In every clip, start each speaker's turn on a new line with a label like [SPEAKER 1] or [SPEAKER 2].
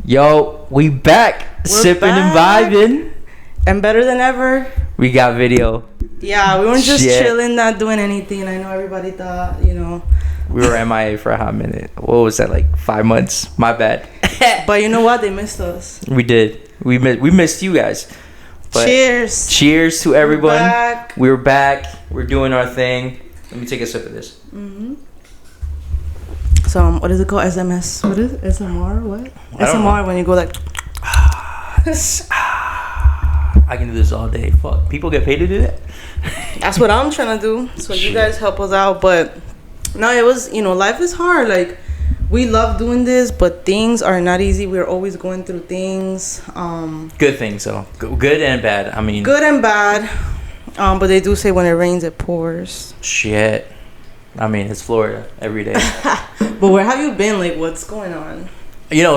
[SPEAKER 1] Yo, we back.
[SPEAKER 2] We're
[SPEAKER 1] Sipping and
[SPEAKER 2] back.
[SPEAKER 1] vibing.
[SPEAKER 2] And better than ever.
[SPEAKER 1] We got video.
[SPEAKER 2] Yeah, we weren't just
[SPEAKER 1] Shit.
[SPEAKER 2] chilling, not doing anything. I know everybody thought,
[SPEAKER 1] We were MIA for a hot minute. What was that, like 5 months? My bad.
[SPEAKER 2] But you know what? They missed us.
[SPEAKER 1] We did. We missed you guys. But
[SPEAKER 2] Cheers.
[SPEAKER 1] Cheers to everyone.
[SPEAKER 2] Back.
[SPEAKER 1] We're back. We're doing our thing. Let me take a sip of this.
[SPEAKER 2] Mm-hmm. So, what is it called? SMS? What is it? SMR? What?
[SPEAKER 1] I don't
[SPEAKER 2] SMR when you go like...
[SPEAKER 1] I can do this all day. Fuck. People get paid to do that?
[SPEAKER 2] That's what I'm trying to do. So, you guys help us out. But, no, it was, life is hard. Like, we love doing this, but things are not easy. We're always going through things.
[SPEAKER 1] Good things, though. Good and bad. I mean...
[SPEAKER 2] Good and bad. But they do say when it rains, it pours.
[SPEAKER 1] Shit. I mean, it's Florida every day.
[SPEAKER 2] But where have you been? Like, what's going on?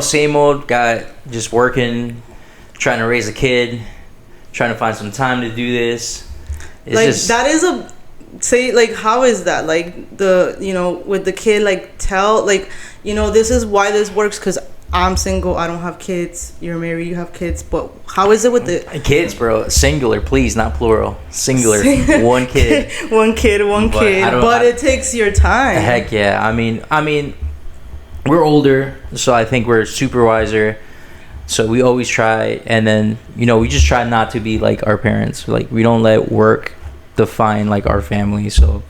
[SPEAKER 1] Same old guy, just working, trying to raise a kid, trying to find some time to do this. It's
[SPEAKER 2] Like,
[SPEAKER 1] just,
[SPEAKER 2] that is how is that? Like, with the kid, like, this is why this works, because I'm single, I don't have kids, you're married, you have kids, but how is it with the...
[SPEAKER 1] kids, bro. Singular, please, not plural. Singular. One kid.
[SPEAKER 2] one kid. But it takes your time.
[SPEAKER 1] Heck yeah. I mean, we're older, so I think we're super wiser. So we always try, and then, we just try not to be like our parents. Like, we don't let work define, like, our family, so...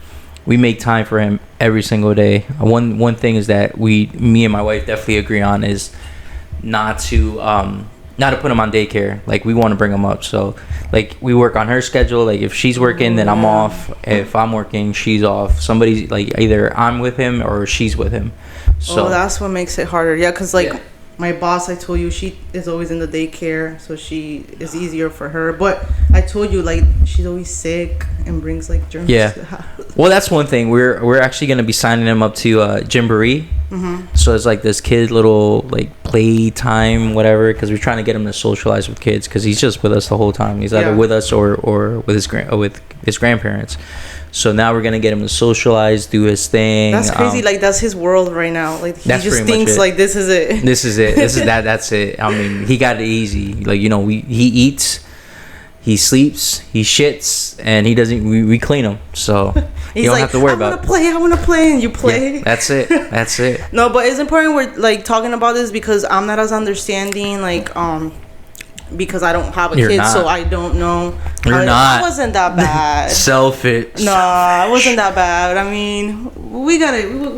[SPEAKER 1] We make time for him every single day. One thing is that me and my wife definitely agree on is not to put him on daycare. Like, we want to bring him up. So, like, we work on her schedule. Like, if she's working, then I'm off. If I'm working, she's off. Somebody's, like, either I'm with him or she's with him. So
[SPEAKER 2] that's what makes it harder. Yeah, because, like...
[SPEAKER 1] Yeah.
[SPEAKER 2] My boss, I told you, she is always in the daycare, so she is easier for her. But I told you, like, she's always sick and brings, like, germs to the house.
[SPEAKER 1] Well, that's one thing. We're actually going to be signing him up to Gymboree.
[SPEAKER 2] Mm-hmm.
[SPEAKER 1] So it's like this kid little, like, play time, whatever, because we're trying to get him to socialize with kids, because he's just with us the whole time. He's either with us or with his grandparents. So now we're gonna get him to socialize, do his thing.
[SPEAKER 2] That's crazy. Like, that's his world right now. Like, he just thinks like this is it.
[SPEAKER 1] This is it. That's it. I mean, he got it easy. Like, he eats, he sleeps, he shits, and he doesn't. We clean him, so you don't have to worry about it.
[SPEAKER 2] I want to play, and you play.
[SPEAKER 1] Yeah, that's it.
[SPEAKER 2] No, but it's important we're like talking about this because I'm not as understanding. Like, because I don't have a kid, so I don't know.
[SPEAKER 1] You're not.
[SPEAKER 2] It wasn't that bad.
[SPEAKER 1] Selfish.
[SPEAKER 2] No, it wasn't that bad. I mean, we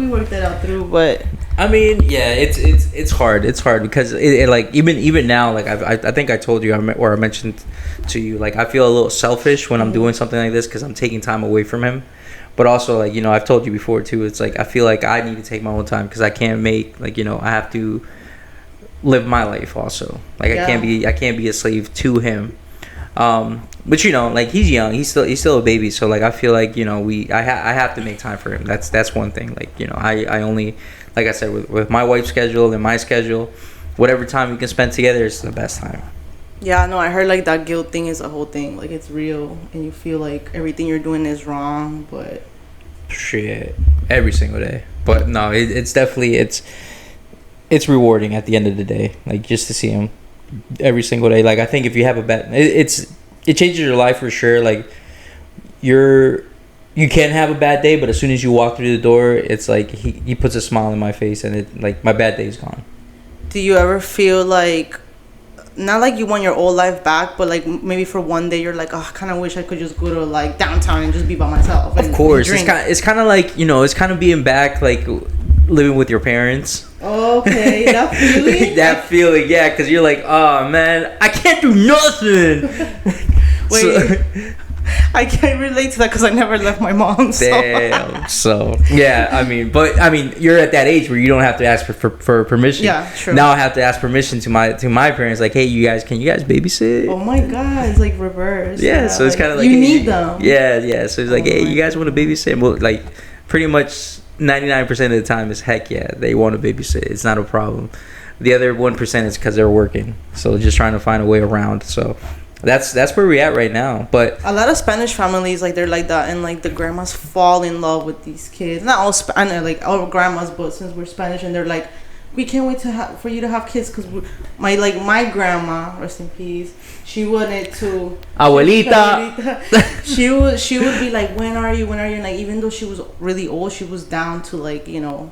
[SPEAKER 2] worked that out through, but
[SPEAKER 1] I mean, yeah, it's hard. It's hard because it like even now, like I think I told you or I mentioned to you, like, I feel a little selfish when I'm doing something like this because I'm taking time away from him. But also, like, I've told you before too. It's like I feel like I need to take my own time because I can't make, like, I have to live my life also. Like, I can't be a slave to him. But like, he's young, he's still a baby, so like I feel like I have to make time for him. That's one thing. Like, I only, like I said, with my wife's schedule and my schedule, whatever time we can spend together is the best time.
[SPEAKER 2] Yeah, no, I heard like that guilt thing is a whole thing. Like, it's real and you feel like everything you're doing is wrong, but
[SPEAKER 1] shit, every single day. But no, it's definitely it's rewarding at the end of the day, like, just to see him every single day. Like, I think if you have a bad, it changes your life for sure. Like, you can have a bad day, but as soon as you walk through the door, it's like he puts a smile on my face, and it, like, my bad day's gone.
[SPEAKER 2] Do you ever feel like, not like you want your old life back, but like maybe for one day you're like, oh, I kind of wish I could just go to like downtown and just be by myself?
[SPEAKER 1] Of course, it's kind of like, it's kind of being back, like living with your parents.
[SPEAKER 2] Okay, that feeling.
[SPEAKER 1] That feeling, yeah, because you're like, oh man, I can't do nothing.
[SPEAKER 2] Wait, I can't relate to that because I never left my mom. So.
[SPEAKER 1] Damn. So yeah, I mean, you're at that age where you don't have to ask for permission.
[SPEAKER 2] Yeah, true.
[SPEAKER 1] Now I have to ask permission to my parents. Like, hey, can you guys babysit?
[SPEAKER 2] Oh my god, it's like reverse.
[SPEAKER 1] Yeah, so it's kind of like,
[SPEAKER 2] you need them.
[SPEAKER 1] Yeah. So it's like, hey, you guys want to babysit? Well, like, pretty much 99% of the time is heck yeah, they want to babysit. It's not a problem. The other 1% is because they're working, so just trying to find a way around. So that's where we're at right now. But
[SPEAKER 2] a lot of Spanish families, like, they're like that, and like the grandmas fall in love with these kids. Not all like all grandmas, but since we're Spanish, and they're like, we can't wait for you to have kids, because my grandma, rest in peace, she wanted to.
[SPEAKER 1] Abuelita.
[SPEAKER 2] She would be like, when are you? And like, even though she was really old, she was down to like, you know,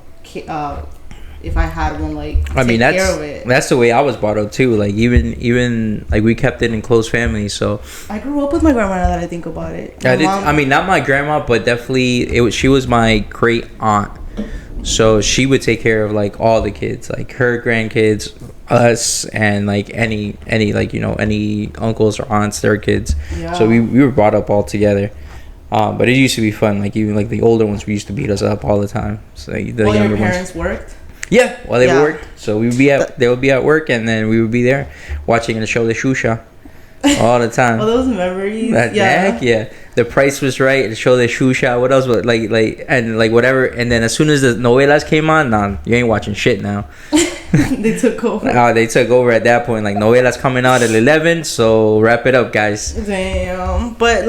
[SPEAKER 2] if I had one, like,
[SPEAKER 1] I mean,
[SPEAKER 2] take care of it.
[SPEAKER 1] that's the way I was brought up too. Like even like we kept it in close family. So
[SPEAKER 2] I grew up with my grandma. Now that I think about it,
[SPEAKER 1] I mean, not my grandma, but definitely she was my great aunt. So she would take care of like all the kids, like her grandkids, us, and like any like, you know, any uncles or aunts, their kids. Yeah. So we were brought up all together. But it used to be fun. Like even like the older ones, we used to beat us up all the time. So the younger
[SPEAKER 2] your parents
[SPEAKER 1] ones
[SPEAKER 2] worked.
[SPEAKER 1] Yeah, while they worked. So we would be they would be at work, and then we would be there watching the show, The Shusha, all the time.
[SPEAKER 2] All those memories.
[SPEAKER 1] Heck yeah. The Price was Right. The show, The Shusha. What else? Like whatever. And then as soon as the novelas came on, nah, you ain't watching shit now.
[SPEAKER 2] They took over.
[SPEAKER 1] They took over at that point. Like novelas coming out at 11. So wrap it up, guys.
[SPEAKER 2] Damn. But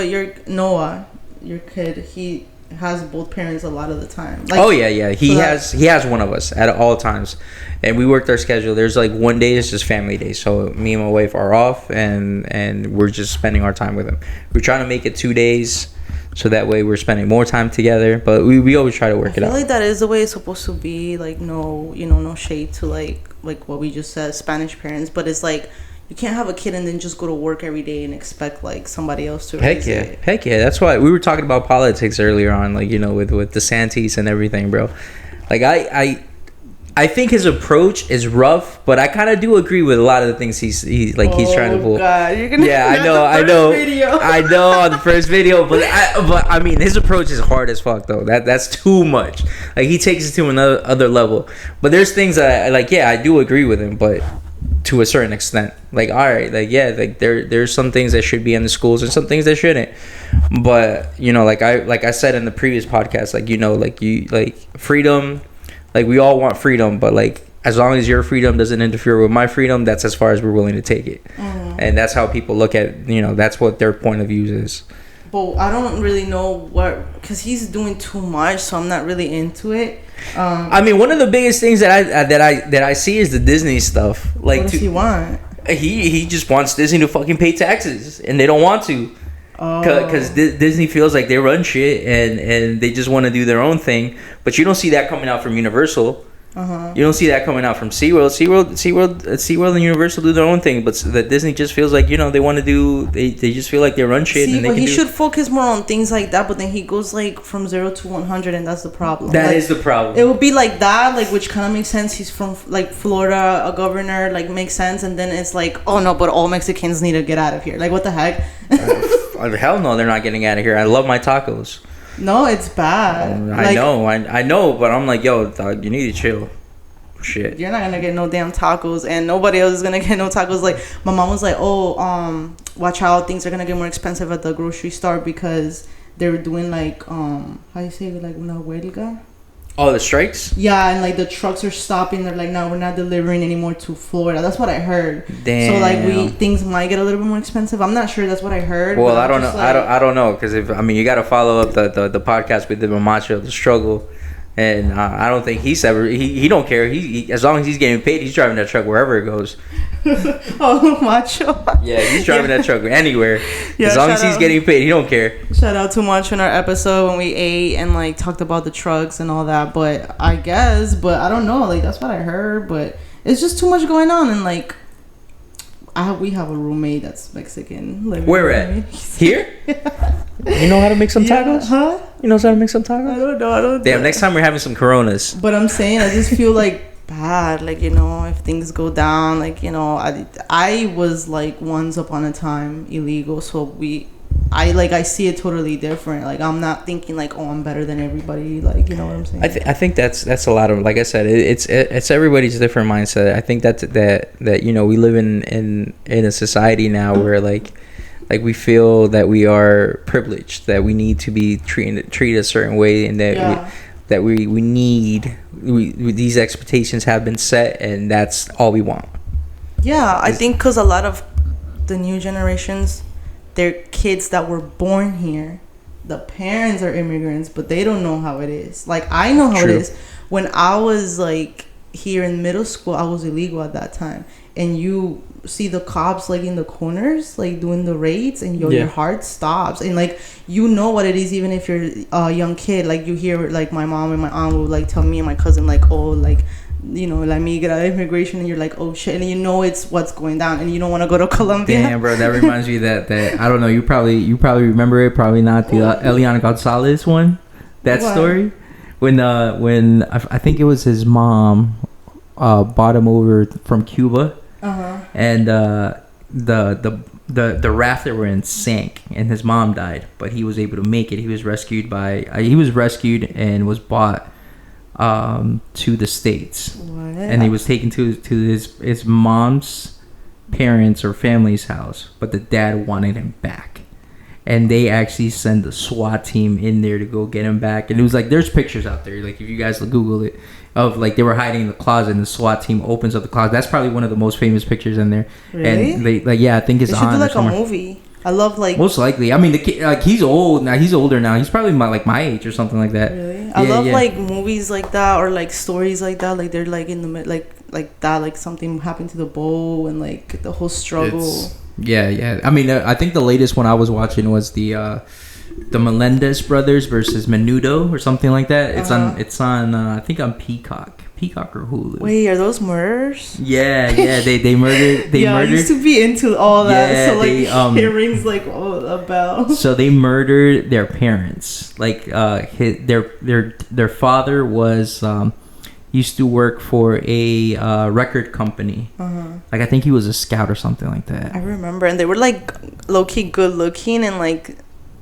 [SPEAKER 2] your Noah, your kid, he has both parents a lot of the time. Like,
[SPEAKER 1] oh yeah. He has one of us at all times, and we worked our schedule. There's like one day is just family day, so me and my wife are off, and we're just spending our time with him. We're trying to make it 2 days, so that way we're spending more time together. But we always try to work it out. I feel
[SPEAKER 2] like that is the way it's supposed to be. Like no shade to like what we just said, Spanish parents, but it's like, you can't have a kid and then just go to work every day and expect like somebody else to raise it.
[SPEAKER 1] Heck yeah. That's why we were talking about politics earlier on, like, you know, with DeSantis and everything, bro. Like I think his approach is rough, but I kind of do agree with a lot of the things he's trying to pull.
[SPEAKER 2] Oh God, you're gonna.
[SPEAKER 1] Yeah, I know. I know on the first video, but I mean, his approach is hard as fuck though. That's too much. Like he takes it to another other level. But there's things that I like. Yeah, I do agree with him, but to a certain extent. Like, all right, like, yeah, like there's some things that should be in the schools and some things that shouldn't. But, you know, like I said in the previous podcast, like, you know, like you like freedom, like we all want freedom, but like as long as your freedom doesn't interfere with my freedom, that's as far as we're willing to take it. Mm-hmm. And that's how people look at, you know, that's what their point of view is.
[SPEAKER 2] But I don't really know because he's doing too much, so I'm not really into it.
[SPEAKER 1] I mean, one of the biggest things that I see is the Disney stuff. Like,
[SPEAKER 2] what does he want?
[SPEAKER 1] He just wants Disney to fucking pay taxes, and they don't want to, because Disney feels like they run shit, and they just want to do their own thing. But you don't see that coming out from Universal. Uh-huh. You don't see that coming out from SeaWorld. SeaWorld and Universal do their own thing, but that Disney just feels like, you know, they want to do. They just feel like they run shit.
[SPEAKER 2] See, and he should focus more on things like that. But then he goes like from 0 to 100, and that's the problem.
[SPEAKER 1] That is the problem.
[SPEAKER 2] It would be like that, like, which kind of makes sense. He's from like Florida, a governor, like, makes sense. And then it's like, oh no, but all Mexicans need to get out of here. Like, what the heck?
[SPEAKER 1] Hell no, they're not getting out of here. I love my tacos.
[SPEAKER 2] No, it's bad.
[SPEAKER 1] I know, but I'm like, yo, dog, you need to chill. Shit.
[SPEAKER 2] You're not gonna get no damn tacos, and nobody else is gonna get no tacos. Like, my mom was like, watch out, things are gonna get more expensive at the grocery store because they were doing like, how you say it, like una huelga?
[SPEAKER 1] Oh, the strikes?
[SPEAKER 2] Yeah, and like the trucks are stopping. They're like, no, we're not delivering anymore to Florida. That's what I heard.
[SPEAKER 1] Damn.
[SPEAKER 2] So like things might get a little bit more expensive. I'm not sure. That's what I heard.
[SPEAKER 1] Well, I don't know. Like, I don't know, because you got to follow up the podcast with the Macho, the struggle, and I don't think he's ever he don't care. He as long as he's getting paid, he's driving that truck wherever it goes.
[SPEAKER 2] Oh, Macho.
[SPEAKER 1] Yeah, he's driving that truck anywhere. Yeah, as long as he's getting paid, he don't care.
[SPEAKER 2] Shout out to Macho in our episode when we ate and like talked about the trucks and all that. But I don't know. Like, that's what I heard. But it's just too much going on, and like we have a roommate that's Mexican.
[SPEAKER 1] Where at? Here? You know how to make some tacos?
[SPEAKER 2] Huh?
[SPEAKER 1] You know how to make some tacos?
[SPEAKER 2] I don't know.
[SPEAKER 1] Damn, next time we're having some Coronas.
[SPEAKER 2] But I'm saying, I just feel like bad, like, you know, if things go down, like, you know, I was like once upon a time illegal, so I see it totally different. Like, I'm not thinking like, oh, I'm better than everybody, like, you know what I'm saying?
[SPEAKER 1] I think that's a lot of, like I said, it's everybody's different mindset. I think that you know, we live in a society now where like we feel that we are privileged, that we need to be treated a certain way, and that these expectations have been set, and that's all we want.
[SPEAKER 2] Yeah, I think because a lot of the new generations, they're kids that were born here. The parents are immigrants, but they don't know how it is. Like, I know how it is. When I was like here in middle school, I was illegal at that time, and you see the cops like in the corners, like doing the raids, and your heart stops, and like you know what it is, even if you're a young kid. Like you hear like my mom and my aunt would like tell me and my cousin like, oh, like, you know, let me get out of immigration, and you're like, oh shit, and you know it's what's going down, and you don't want to go to Colombia.
[SPEAKER 1] Damn, bro, that reminds me that I don't know, you probably remember it, probably not, the Eliana Gonzalez one, that what? Story when I think it was his mom bought him over from Cuba, and the raft they were in sank, and his mom died, but he was able to make it. He was rescued and was bought to the States. What? And he was taken to his mom's parents or family's house, but the dad wanted him back, and they actually sent the SWAT team in there to go get him back. And it was like, there's pictures out there, like if you guys Google it, of like they were hiding in the closet, and the SWAT team opens up the closet. That's probably one of the most famous pictures in there. Really? And they I think it's on. They should do like a movie.
[SPEAKER 2] I love like,
[SPEAKER 1] most likely. I mean, the kid, like, he's old now. He's older now. He's probably my age or something like that.
[SPEAKER 2] Really? I love like movies like that, or like stories like that. Like they're like in the like that, like something happened to the bow, and like the whole struggle.
[SPEAKER 1] Yeah. I mean, I think the latest one I was watching was the Melendez brothers versus Menudo or something like that. It's on I think on Peacock or Hulu.
[SPEAKER 2] Wait, are those murders?
[SPEAKER 1] Yeah. They murdered.
[SPEAKER 2] I used to be into all that. Yeah, so like it rings like a bell.
[SPEAKER 1] So they murdered their parents. Like their father was used to work for a record company. Like I think he was a scout or something like that.
[SPEAKER 2] I remember, and they were like low key good looking, and like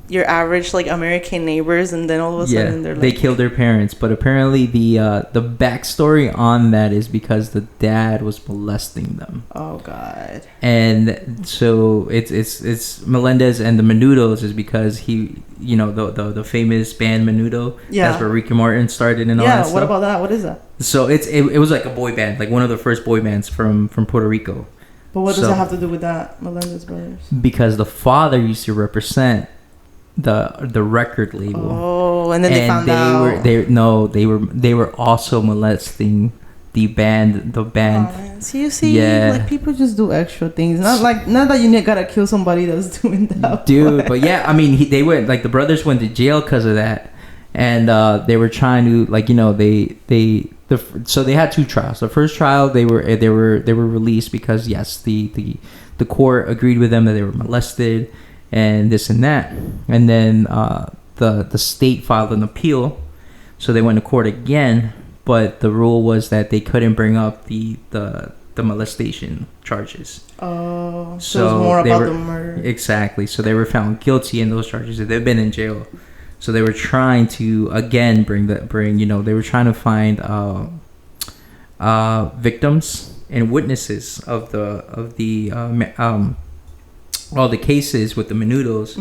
[SPEAKER 2] your average like American neighbors, and then all of a sudden they're like,
[SPEAKER 1] they killed their parents. But apparently the backstory on that is because the dad was molesting them.
[SPEAKER 2] Oh god.
[SPEAKER 1] And so it's Melendez and the Menudos is because he, you know, the famous band Menudo. Yeah, that's where Ricky Martin started and all that stuff.
[SPEAKER 2] Yeah, what about that? What is that?
[SPEAKER 1] So it was like a boy band, like one of the first boy bands from Puerto Rico.
[SPEAKER 2] But what does it have to do with that, Melendez brothers?
[SPEAKER 1] Because the father used to represent the record label.
[SPEAKER 2] Oh, and then they found out.
[SPEAKER 1] They were also molesting the band.
[SPEAKER 2] Oh, so you see, like people just do extra things. Not that you gotta kill somebody that's doing that.
[SPEAKER 1] Dude, but yeah, I mean, they went, like, the brothers went to jail because of that, and they were trying to, like, you know, so they had two trials. The first trial, they were released because yes, the court agreed with them that they were molested and this and that, and then the state filed an appeal, so they went to court again, but the rule was that they couldn't bring up the molestation charges.
[SPEAKER 2] Oh, so it was more about the murder.
[SPEAKER 1] Exactly. So they were found guilty in those charges. They've been in jail, so they were trying to again they were trying to find victims and witnesses of all the cases with the Menudos,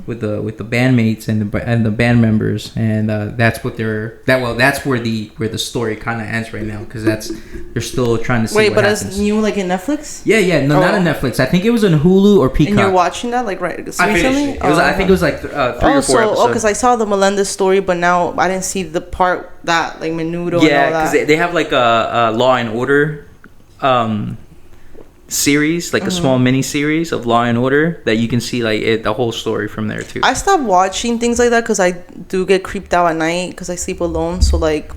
[SPEAKER 1] with the bandmates and the band members, and that's where the story kind of ends right now, because they're still trying to see.
[SPEAKER 2] Wait,
[SPEAKER 1] what
[SPEAKER 2] but
[SPEAKER 1] happens.
[SPEAKER 2] It's new, like in Netflix?
[SPEAKER 1] Yeah, not on Netflix. I think it was on Hulu or Peacock.
[SPEAKER 2] And you're watching that like recently?
[SPEAKER 1] I finished it. I think it was like 3 or 4 episodes.
[SPEAKER 2] because I saw the Melendez story, but now I didn't see the part that like Menudo.
[SPEAKER 1] Yeah,
[SPEAKER 2] because
[SPEAKER 1] they have like a Law and Order series, like a small mini series of Law and Order that you can see like the whole story from there too.
[SPEAKER 2] I stopped watching things like that because I do get creeped out at night because I sleep alone, so like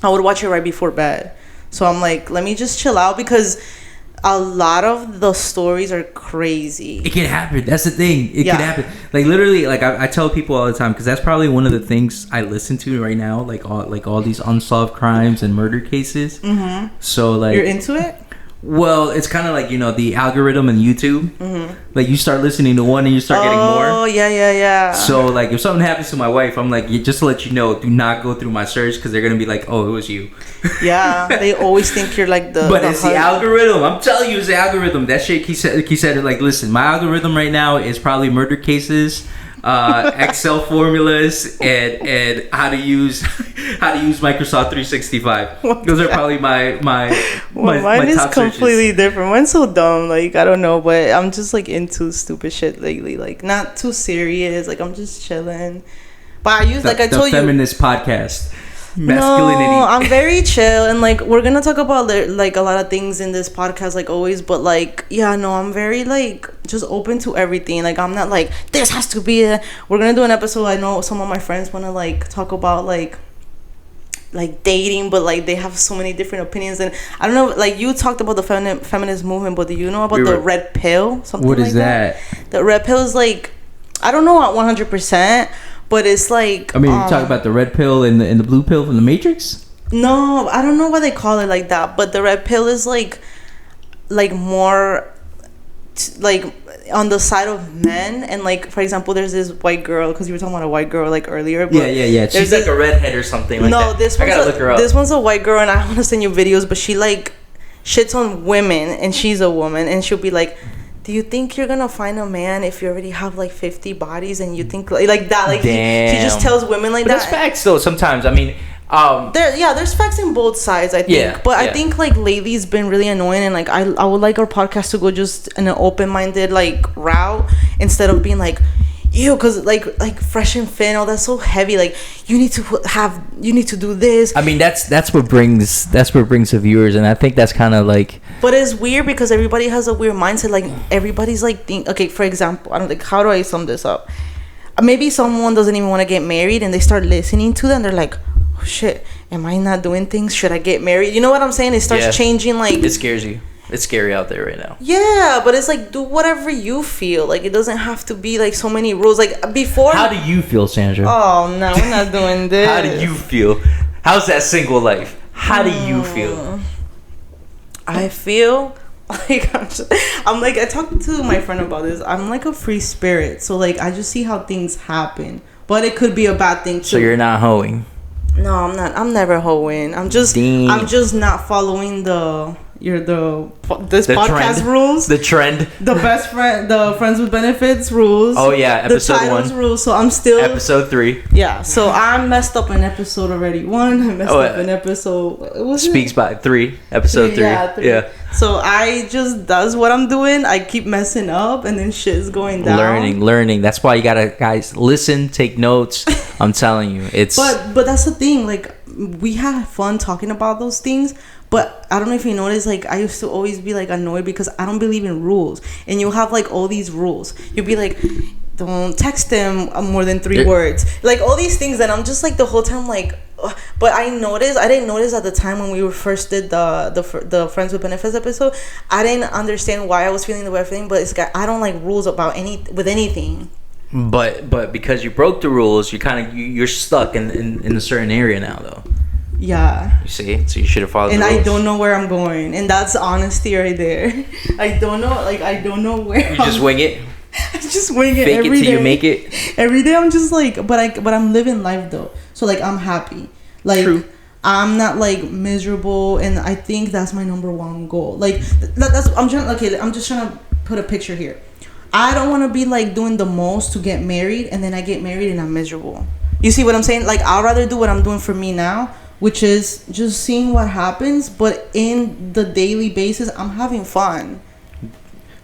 [SPEAKER 2] I would watch it right before bed. So I'm like, let me just chill out, because a lot of the stories are crazy.
[SPEAKER 1] It can happen. That's the thing. It can happen. Like literally, like I tell people all the time, because that's probably one of the things I listen to right now, like all these unsolved crimes and murder cases. So like,
[SPEAKER 2] you're into it?
[SPEAKER 1] Well, it's kind of like, you know, the algorithm in YouTube. Like you start listening to one and you start getting more.
[SPEAKER 2] Oh, yeah.
[SPEAKER 1] So like if something happens to my wife, I'm like, just to let you know, do not go through my search, because they're gonna be like, oh, it was you.
[SPEAKER 2] Yeah, they always think you're like
[SPEAKER 1] But it's the algorithm. I'm telling you, it's the algorithm. That shit. He said like, listen, my algorithm right now is probably murder cases, Excel formulas, and how to use Microsoft 365. Those are probably my
[SPEAKER 2] mine is top completely searches. Different. Mine's so dumb, like I don't know, but I'm just like into stupid shit lately, like not too serious, like I'm just chilling. But I use, like I told you,
[SPEAKER 1] the feminist podcast. masculinity.
[SPEAKER 2] No, I'm very chill, and like we're gonna talk about like a lot of things in this podcast, like always. But like, yeah, no, I'm very like just open to everything. Like I'm not like this has to be a. We're gonna do an episode. I know some of my friends wanna like talk about like dating, but like they have so many different opinions, and I don't know. Like you talked about the feminist movement, but do you know about the red pill? Something
[SPEAKER 1] what is
[SPEAKER 2] like that? The red pill is like, I don't know 100%, but it's like.
[SPEAKER 1] I mean, you talk about the red pill and the blue pill from the Matrix.
[SPEAKER 2] No, I don't know why they call it like that, but the red pill is like more like on the side of men, and like for example, there's this white girl, because you were talking about a white girl like earlier. But
[SPEAKER 1] yeah. She's like a redhead or something. Like
[SPEAKER 2] no,
[SPEAKER 1] that. I gotta look her up.
[SPEAKER 2] This one's a white girl, and I want to send you videos, but she like shits on women, and she's a woman, and she'll be like, do you think you're gonna find a man if you already have like 50 bodies and you think like that? Like she just tells women like
[SPEAKER 1] but
[SPEAKER 2] that.
[SPEAKER 1] That's facts though. Sometimes I mean,
[SPEAKER 2] there's facts in both sides, I think.
[SPEAKER 1] Yeah,
[SPEAKER 2] but I think like lately it's been really annoying, and like I would like our podcast to go just in an open-minded like route instead of being like, ew, because like Fresh and Fit, oh, that's so heavy. Like you need to do this.
[SPEAKER 1] I mean that's what brings the viewers, and I think that's kind of like.
[SPEAKER 2] But it's weird because everybody has a weird mindset. Like everybody's like, okay, for example, I don't think, how do I sum this up? Maybe someone doesn't even want to get married, and they start listening to them. They're like, oh shit, am I not doing things? Should I get married? You know what I'm saying? It starts changing. Like
[SPEAKER 1] it scares you. It's scary out there right now.
[SPEAKER 2] Yeah, but it's like, do whatever you feel. Like it doesn't have to be like so many rules. Like before.
[SPEAKER 1] How do you feel, Sandra?
[SPEAKER 2] Oh no, we're not doing this.
[SPEAKER 1] How do you feel? How's that single life? How do you feel?
[SPEAKER 2] I feel like I'm like, I talked to my friend about this. I'm like a free spirit, so like I just see how things happen, but it could be a bad thing too.
[SPEAKER 1] So you're not hoeing?
[SPEAKER 2] No, I'm not. I'm never hoeing. I'm just not following the podcast
[SPEAKER 1] trend.
[SPEAKER 2] rules.
[SPEAKER 1] The trend.
[SPEAKER 2] The friends with benefits rules.
[SPEAKER 1] Oh yeah, episode
[SPEAKER 2] the titles
[SPEAKER 1] 1
[SPEAKER 2] rules. So I'm still
[SPEAKER 1] episode 3.
[SPEAKER 2] Yeah, so I messed up an episode already. I messed up an episode.
[SPEAKER 1] Speaks by 3. Episode 3. Yeah.
[SPEAKER 2] So I just does what I'm doing. I keep messing up, and then shit is going down.
[SPEAKER 1] Learning. That's why you gotta, guys, listen, take notes. I'm telling you, it's.
[SPEAKER 2] But that's the thing. Like we had fun talking about those things. But I don't know if you noticed, like, I used to always be, like, annoyed because I don't believe in rules. And you'll have, like, all these rules. You'll be like, don't text them more than 3 words. Like, all these things. And I'm just, like, the whole time, like... Ugh. But I didn't notice at the time when we first did the Friends with Benefits episode. I didn't understand why I was feeling the way I was feeling. But it's I don't like rules with anything.
[SPEAKER 1] But because you broke the rules, you're stuck in a certain area now, though.
[SPEAKER 2] Yeah.
[SPEAKER 1] You see? So you should have followed the rules.
[SPEAKER 2] And I don't know where I'm going. And that's honesty right there. I don't know where.
[SPEAKER 1] You just wing it?
[SPEAKER 2] I just wing it
[SPEAKER 1] every day. Fake it till you make it?
[SPEAKER 2] Every day I'm just like, but I'm living life though. So like I'm happy. Like
[SPEAKER 1] True.
[SPEAKER 2] I'm not like miserable, and I think that's my number one goal. Like I'm just trying to put a picture here. I don't want to be like doing the most to get married, and then I get married and I'm miserable. You see what I'm saying? Like I'd rather do what I'm doing for me now, which is just seeing what happens, but in the daily basis, I'm having fun.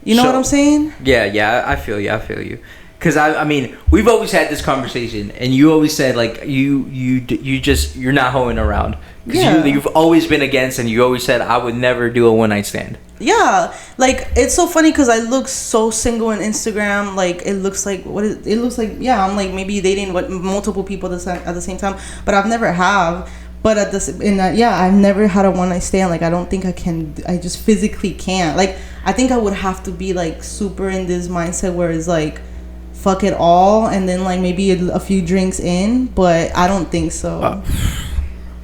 [SPEAKER 2] You know what I'm saying?
[SPEAKER 1] Yeah, I feel you. Because I mean, we've always had this conversation, and you always said like you're not hoeing around. Because you've always been against, and you always said I would never do a one night stand. Yeah, like it's so funny because I look so single on Instagram. Like it looks like I'm like maybe dating multiple people at the same time, but I've never have. But I've never had a one night stand. Like I don't think I can. I just physically can't. Like I think I would have to be like super in this mindset where it's like, fuck it all, and then like maybe a few drinks in. But I don't think so.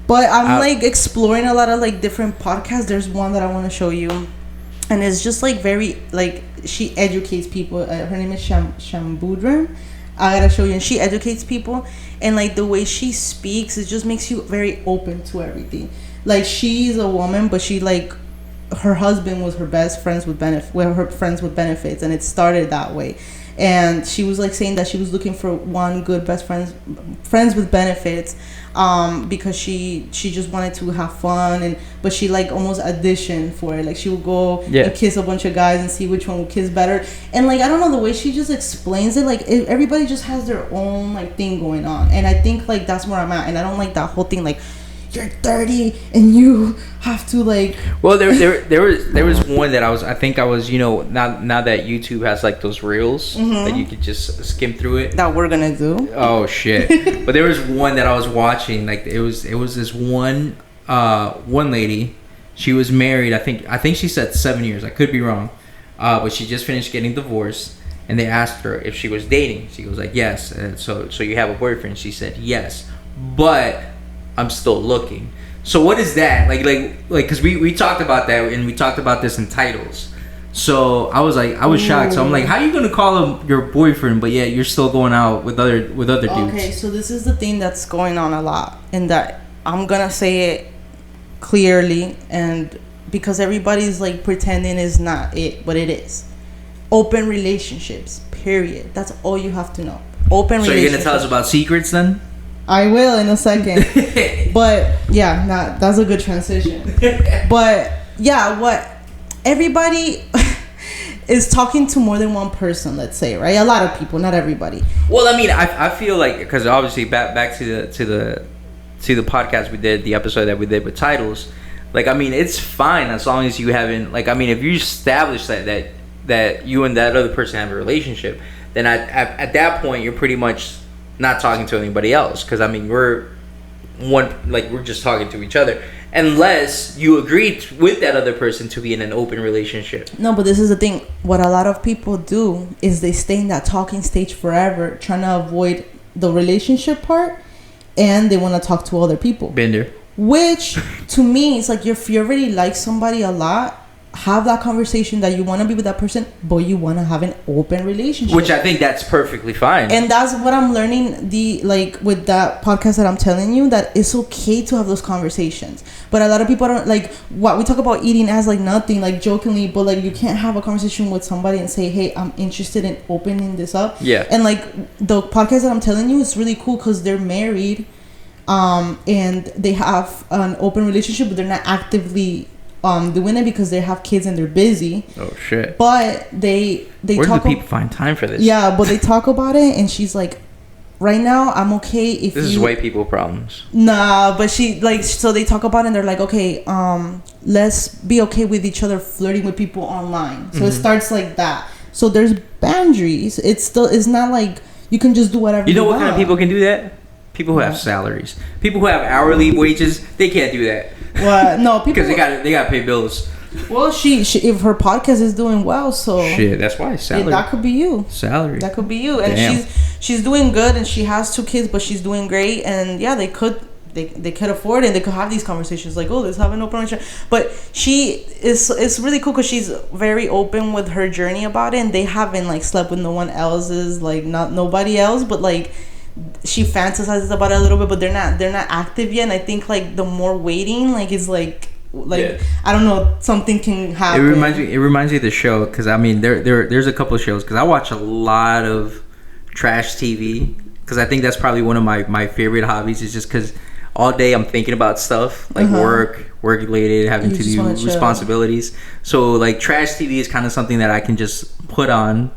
[SPEAKER 1] But I'm like exploring a lot of like different podcasts. There's one that I want to show you, and it's just like very like she educates people. Her name is Shambudra. I gotta show you, and she educates people, and like the way she speaks, it just makes you very open to everything. Like she's a woman, but she like her husband was her best friends with benefits, and it started that way.
[SPEAKER 2] and she was like saying that she was looking for one good best friends with benefits, because she just wanted to have fun, but she like almost auditioned for it. Like she would go and kiss a bunch of guys and see which one would kiss better. And like I don't know, the way she just explains it, like everybody just has their own like thing going on, and I think like that's where I'm at. And I don't like that whole thing like you're 30 and you have to like.
[SPEAKER 1] Well, there was one that I think I was, you know, now that YouTube has like those reels that you could just skim through it.
[SPEAKER 2] That we're gonna do.
[SPEAKER 1] Oh shit! But there was one that I was watching. Like it was this one lady. She was married. I think she said 7 years. I could be wrong. But she just finished getting divorced, and they asked her if she was dating. She was like, yes. And so you have a boyfriend? She said yes, but I'm still looking. So what is that? Like, because we talked about that, and we talked about this in titles. So I was shocked. So I'm like, how are you gonna call him your boyfriend, but yeah, you're still going out with other dudes?
[SPEAKER 2] Okay, so this is the thing that's going on a lot, and that I'm gonna say it clearly, and because everybody's like pretending is not it, but it is. Open relationships, period. That's all you have to know. Open relationships. So you're
[SPEAKER 1] gonna tell us about secrets then?
[SPEAKER 2] I will in a second. But yeah, that's a good transition. But yeah, what everybody is talking to more than one person, let's say, right? A lot of people, not everybody.
[SPEAKER 1] Well, I mean, I feel like, because obviously back to the podcast we did, the episode that we did with titles, like, I mean, it's fine as long as you haven't, like, I mean, if you establish that you and that other person have a relationship, then at that point you're pretty much not talking to anybody else, because I mean we're just talking to each other, unless you agreed with that other person to be in an open relationship.
[SPEAKER 2] No, but this is the thing. What a lot of people do is they stay in that talking stage forever, trying to avoid the relationship part, and they want to talk to other people.
[SPEAKER 1] Bender.
[SPEAKER 2] Which to me, it's like if you already like somebody a lot, have that conversation that you want to be with that person, but you want to have an open relationship,
[SPEAKER 1] which I think that's perfectly fine.
[SPEAKER 2] And that's what I'm learning with that podcast that I'm telling you, that it's okay to have those conversations. But a lot of people don't, like, what we talk about eating as like nothing, like jokingly, but like you can't have a conversation with somebody and say, hey, I'm interested in opening this up.
[SPEAKER 1] Yeah.
[SPEAKER 2] And like the podcast that I'm telling you is really cool because they're married, and they have an open relationship, but they're not actively doing it because they have kids and they're busy.
[SPEAKER 1] Oh shit!
[SPEAKER 2] But they
[SPEAKER 1] where do people find time for this?
[SPEAKER 2] Yeah, but they talk about it, and she's like, right now I'm okay if
[SPEAKER 1] this is white people problems.
[SPEAKER 2] Nah, but she like, so they talk about it and they're like, okay, let's be okay with each other flirting with people online. So it starts like that. So there's boundaries. It's not like you can just do whatever you
[SPEAKER 1] know what
[SPEAKER 2] want.
[SPEAKER 1] kind of people can do that? People who have salaries. People who have hourly wages, they can't do that.
[SPEAKER 2] What? No, people,
[SPEAKER 1] because they got to pay bills.
[SPEAKER 2] Well, she if her podcast is doing well, so
[SPEAKER 1] shit, that's why salary.
[SPEAKER 2] That could be you.
[SPEAKER 1] Salary.
[SPEAKER 2] That could be you, and
[SPEAKER 1] damn.
[SPEAKER 2] she's doing good, and she has 2 kids, but she's doing great, and yeah, they could afford it, and they could have these conversations like, oh, let's have an open relationship. But it's really cool because she's very open with her journey about it, and they haven't like slept with no one else's, like not nobody else, but like she fantasizes about it a little bit, but they're not active yet. And I think like the more waiting, like is like yeah. I don't know, something can happen.
[SPEAKER 1] It reminds me of the show, because I mean there's a couple of shows, because I watch a lot of trash TV, because I think that's probably one of my favorite hobbies, is just because all day I'm thinking about stuff like work related, having to do responsibilities. So like trash TV is kind of something that I can just put on,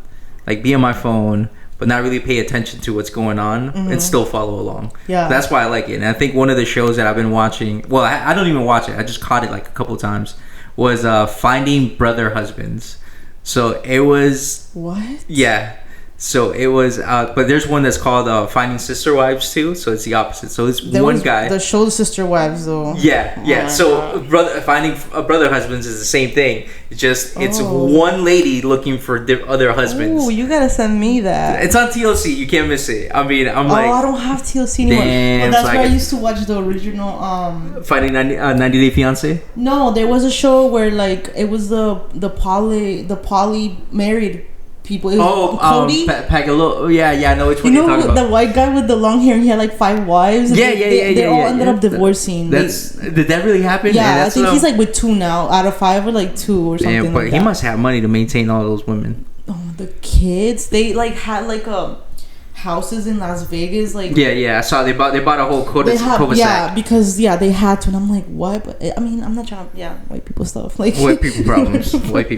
[SPEAKER 1] like be on my phone, but not really pay attention to what's going on, and still follow along. Yeah, that's why I like it. And I think one of the shows that I've been watching, well, I don't even watch it, I just caught it like a couple of times, was Finding Brother Husbands. So it was
[SPEAKER 2] what?
[SPEAKER 1] Yeah. So it was, but there's one that's called Finding Sister Wives too. So it's the opposite. So it's one guy.
[SPEAKER 2] The show Sister Wives though.
[SPEAKER 1] Yeah. So Finding Brother Husbands is the same thing. It's just it's one lady looking for other husbands.
[SPEAKER 2] Oh, you gotta send me that.
[SPEAKER 1] It's on TLC. You can't miss it. I mean, I'm like,
[SPEAKER 2] I don't have TLC anymore.
[SPEAKER 1] Damn,
[SPEAKER 2] that's where I used to watch the original.
[SPEAKER 1] Finding 90 Day Fiance.
[SPEAKER 2] No, there was a show where like it was the poly married people. It was Cody.
[SPEAKER 1] Pagalo. Yeah, I know which one you're talking about.
[SPEAKER 2] The white guy with the long hair, and he had like 5 wives. And they all ended up divorcing.
[SPEAKER 1] Did that really happen?
[SPEAKER 2] Yeah, I think he's like with 2 now out of 5, or like 2 or something.
[SPEAKER 1] But he must have money to maintain all those women.
[SPEAKER 2] Oh, the kids, they like had like houses in Las Vegas, like
[SPEAKER 1] I saw they bought a whole cul-de-sac.
[SPEAKER 2] Yeah, because they had to, and I'm like, what? But I mean, I'm not trying to white people stuff, like
[SPEAKER 1] white people problems. Like I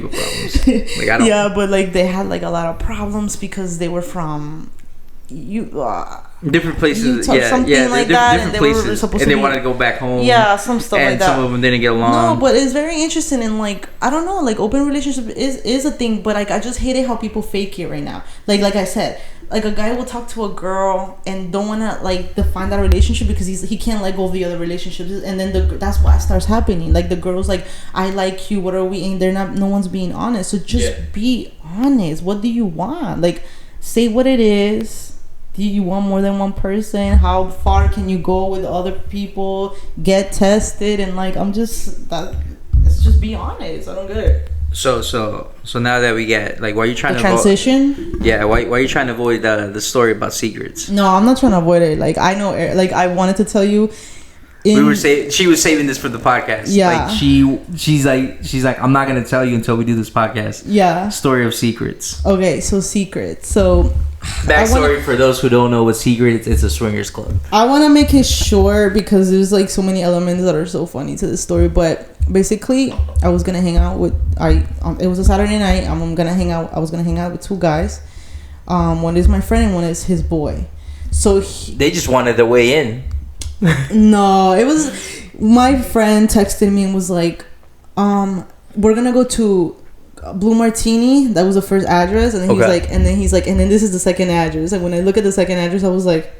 [SPEAKER 1] don't.
[SPEAKER 2] Yeah, but like they had like a lot of problems because they were from
[SPEAKER 1] different places,
[SPEAKER 2] something like that, and they were supposed to
[SPEAKER 1] they wanted to go back home.
[SPEAKER 2] Yeah, some stuff like that.
[SPEAKER 1] And some of them didn't get along.
[SPEAKER 2] No, but it's very interesting, and like I don't know, like open relationship is a thing, but like I just hate it how people fake it right now. Like I said, like a guy will talk to a girl and don't wanna like define that relationship because he can't let go of the other relationships, and then that's what starts happening. Like the girl's like, I like you, what are we? And no one's being honest. So just be honest. What do you want? Like say what it is. Do you want more than one person? How far can you go with other people? Get tested, and like let's just be honest. I don't get it.
[SPEAKER 1] So now that we get like, why are you trying to
[SPEAKER 2] transition?
[SPEAKER 1] Why are you trying to avoid the story about secrets?
[SPEAKER 2] No, I'm not trying to avoid it. Like I know, like I wanted to tell you.
[SPEAKER 1] She was saving this for the podcast.
[SPEAKER 2] Yeah.
[SPEAKER 1] Like she's like I'm not gonna tell you until we do this podcast.
[SPEAKER 2] Yeah.
[SPEAKER 1] Story of secrets.
[SPEAKER 2] Okay, so secrets. So
[SPEAKER 1] backstory for those who don't know what secret it's a swingers club.
[SPEAKER 2] I want to make it short because there's like so many elements that are so funny to the story. But basically, I was gonna hang out with it was a Saturday night. I was gonna hang out with two guys. One is my friend and one is his boy. So
[SPEAKER 1] they just wanted their way in.
[SPEAKER 2] No, it was my friend texted me and was like, we're gonna go to Blue Martini. That was the first address, and then he's like, and then this is the second address. And when I look at the second address, I was like,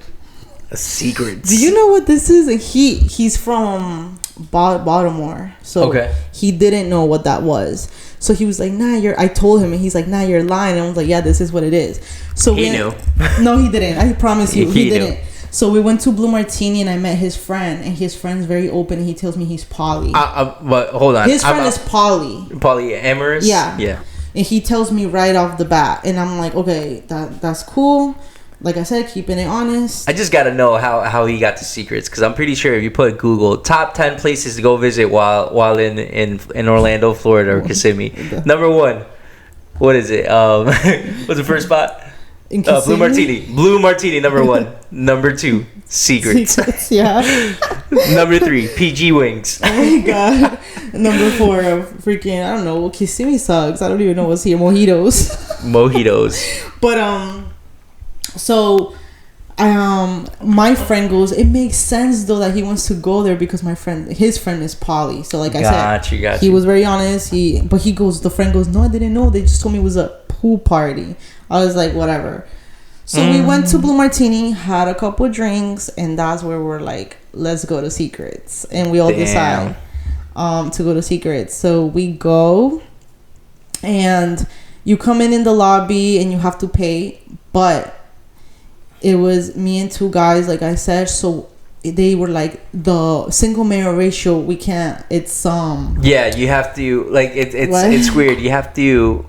[SPEAKER 1] a secret.
[SPEAKER 2] Do you know what this is? And he's from Baltimore, so he didn't know what that was. So he was like, "Nah, I told him," and he's like, "Nah, you're lying." And I was like, "Yeah, this is what it is." So
[SPEAKER 1] he knew.
[SPEAKER 2] No, he didn't. I promise you, he didn't.
[SPEAKER 1] Knew.
[SPEAKER 2] So we went to Blue Martini, and I met his friend, and his friend's very open. And he tells me he's poly.
[SPEAKER 1] But hold on,
[SPEAKER 2] his friend is poly.
[SPEAKER 1] Polyamorous. Yeah.
[SPEAKER 2] And he tells me right off the bat, and I'm like, okay, that's cool. Like I said, keeping it honest.
[SPEAKER 1] I just gotta know how he got the secrets, because I'm pretty sure if you put Google top 10 places to go visit while in Orlando, Florida, or Kissimmee, number one, what is it? What's the first spot? Blue Martini, number one. Number two, secrets.
[SPEAKER 2] Yeah.
[SPEAKER 1] Number three, PG Wings.
[SPEAKER 2] Oh my god. Number four, freaking, I don't know, Kissimmee sucks. I don't even know what's here. Mojitos. But so my friend goes, it makes sense though that he wants to go there because his friend is poly. So like I said, he was very honest. But he goes, the friend goes, no, I didn't know. They just told me it was a pool party. I was like, whatever. So we went to Blue Martini, had a couple drinks, and that's where we're like, let's go to Secrets. And we all decide to go to Secrets. So we go, and you come in the lobby, and you have to pay. But it was me and two guys, like I said. So they were like, the single male ratio, we can't. It's
[SPEAKER 1] Yeah, you have to like it's weird. You have to.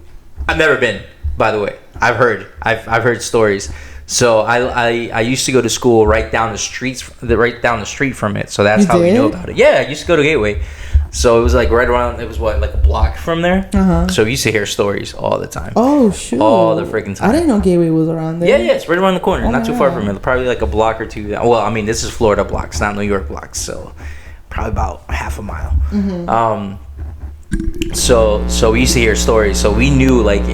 [SPEAKER 1] I've never been, by the way. I've heard stories. So I used to go to school right down the street from it. So that's how we know about it. Yeah, I used to go to Gateway. So it was like right around. It was like a block from there. So we used to hear stories all the time.
[SPEAKER 2] Oh shoot!
[SPEAKER 1] All the freaking time.
[SPEAKER 2] I didn't know Gateway was around there.
[SPEAKER 1] Yeah, it's right around the corner. Not too far from it. Probably like a block or two. Well, I mean, this is Florida blocks, not New York blocks. So probably about half a mile. So we used to hear stories. So we knew like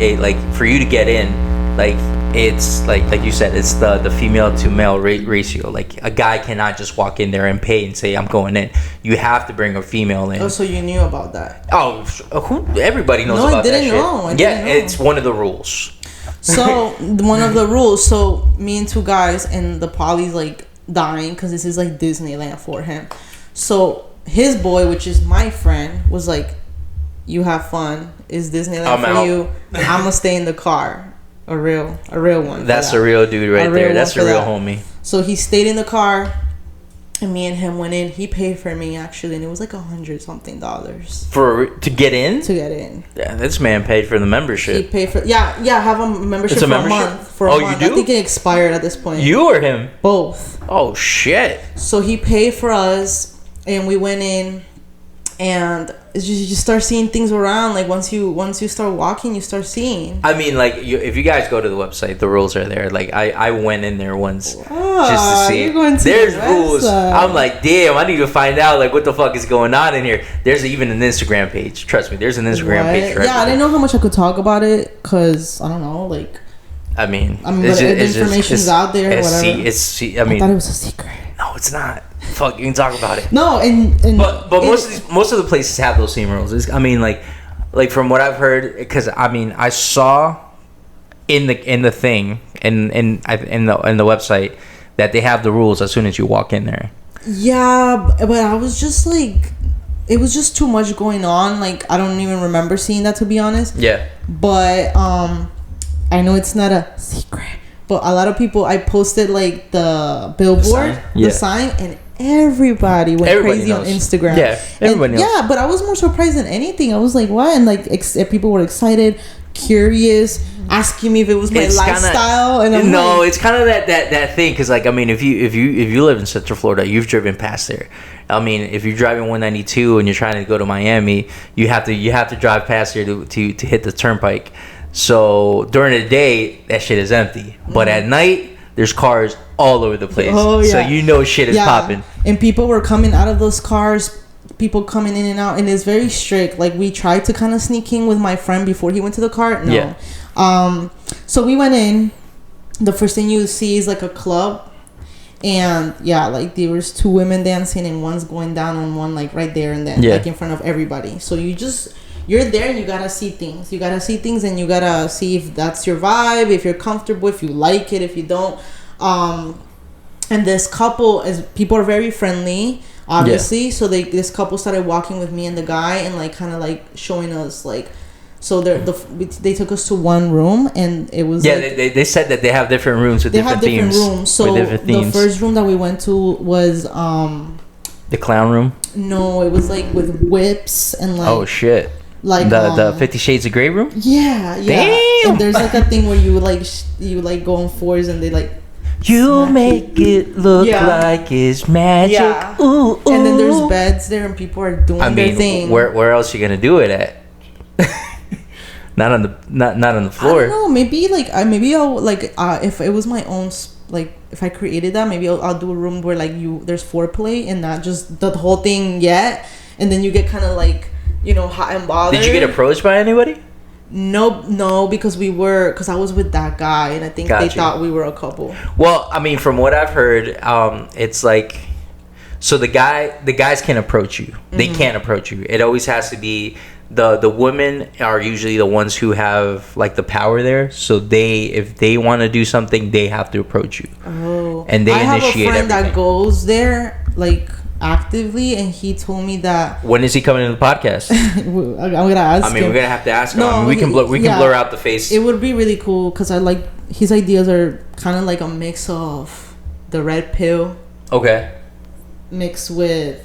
[SPEAKER 1] for you to get in, like it's like you said, it's the female to male ratio. Like a guy cannot just walk in there and pay and say I'm going in. You have to bring a female in.
[SPEAKER 2] Oh, so you knew about that?
[SPEAKER 1] Oh, everybody knows about that shit.
[SPEAKER 2] I didn't know.
[SPEAKER 1] It's one of the rules.
[SPEAKER 2] So one of the rules. So me and two guys, and the poly's like dying because this is like Disneyland for him. So his boy, which is my friend, was like, you have fun. Is Disneyland for you? I'm gonna stay in the car. A real one.
[SPEAKER 1] That's a real dude right there. That's a real homie.
[SPEAKER 2] So he stayed in the car, and me and him went in. He paid for me actually, and it was like $100-something
[SPEAKER 1] to get in. Yeah, this man paid for the membership.
[SPEAKER 2] He paid for have a membership for a month.
[SPEAKER 1] You do?
[SPEAKER 2] I think it expired at this point.
[SPEAKER 1] You or him?
[SPEAKER 2] Both.
[SPEAKER 1] Oh shit.
[SPEAKER 2] So he paid for us, and we went in. and you just start seeing things around. Like once you start walking, you start seeing.
[SPEAKER 1] I mean, like if you guys go to the website, the rules are there. Like I went in there once just to see. There's rules. I'm like, damn, I need to find out like what the fuck is going on in here. There's even an Instagram page. Trust me, there's an Instagram page.
[SPEAKER 2] Yeah, I didn't know how much I could talk about it because I don't know, like.
[SPEAKER 1] I mean,
[SPEAKER 2] the information's out there. Or whatever.
[SPEAKER 1] I
[SPEAKER 2] thought it was a secret.
[SPEAKER 1] No, it's not. Fuck, you can talk about it.
[SPEAKER 2] No,
[SPEAKER 1] but most of the places have those same rules. I mean, like from what I've heard, because I mean, I saw in the thing in the website that they have the rules as soon as you walk in there.
[SPEAKER 2] Yeah, but I was just like, it was just too much going on. Like I don't even remember seeing that, to be honest.
[SPEAKER 1] Yeah.
[SPEAKER 2] But I know it's not a secret. But a lot of people, I posted like the billboard, the sign, and everybody went crazy
[SPEAKER 1] knows.
[SPEAKER 2] on Instagram.
[SPEAKER 1] Yeah, everybody knows.
[SPEAKER 2] Yeah, but I was more surprised than anything. I was like, what? And like, people were excited, curious, asking me if it was my lifestyle. And I'm like,
[SPEAKER 1] it's kind of that thing. Because like, I mean, if you live in Central Florida, you've driven past there. I mean, if you're driving 192 and you're trying to go to Miami, you have to drive past there to hit the turnpike. So during the day, that shit is empty. But at night, there's cars all over the place. Oh, yeah. So you know shit is popping.
[SPEAKER 2] And people were coming out of those cars, people coming in and out. And it's very strict. Like, we tried to kind of sneak in with my friend before he went to the car. No. Yeah. So we went in. The first thing you see is like a club. And yeah, like there was two women dancing and one's going down on one, like right there and then, like in front of everybody. So you're there and you gotta see things. You gotta see things and you gotta see if that's your vibe, if you're comfortable, if you like it, if you don't. And this couple, people are very friendly, obviously. Yeah. So this couple started walking with me and the guy and like kind of like showing us like. So they took us to one room and it was
[SPEAKER 1] they said that they have different rooms with different themes.
[SPEAKER 2] Rooms. So the first room that we went to was
[SPEAKER 1] the clown room.
[SPEAKER 2] No, it was like with whips and like.
[SPEAKER 1] Oh shit. Like the 50 Shades of Grey room?
[SPEAKER 2] Yeah.
[SPEAKER 1] Damn.
[SPEAKER 2] And there's like a thing where you go on fours and they like.
[SPEAKER 1] You make it look like it's magic. Yeah. Ooh.
[SPEAKER 2] And then there's beds there and people are doing their thing.
[SPEAKER 1] Where else you gonna do it at? not on the floor.
[SPEAKER 2] I don't know. Maybe I'll if it was my own like if I created that, maybe I'll do a room where like there's foreplay and not just the whole thing yet, and then you get kind of like. Hot and bothered.
[SPEAKER 1] Did you get approached by anybody?
[SPEAKER 2] No, because I was with that guy, and I think they thought we were a couple.
[SPEAKER 1] Well, I mean, from what I've heard, it's like, so the guys can approach you. Mm-hmm. They can't approach you. It always has to be the women are usually the ones who have like the power there. So if they want to do something, they have to approach you. Oh, and they initiate everything. I have a friend
[SPEAKER 2] that goes there like. Actively, and he told me that.
[SPEAKER 1] When is he coming to the podcast?
[SPEAKER 2] I'm gonna ask.
[SPEAKER 1] We're gonna have to ask him. No, we can blur out the face.
[SPEAKER 2] It would be really cool because I like his ideas are kind of like a mix of the red pill.
[SPEAKER 1] Okay.
[SPEAKER 2] Mixed with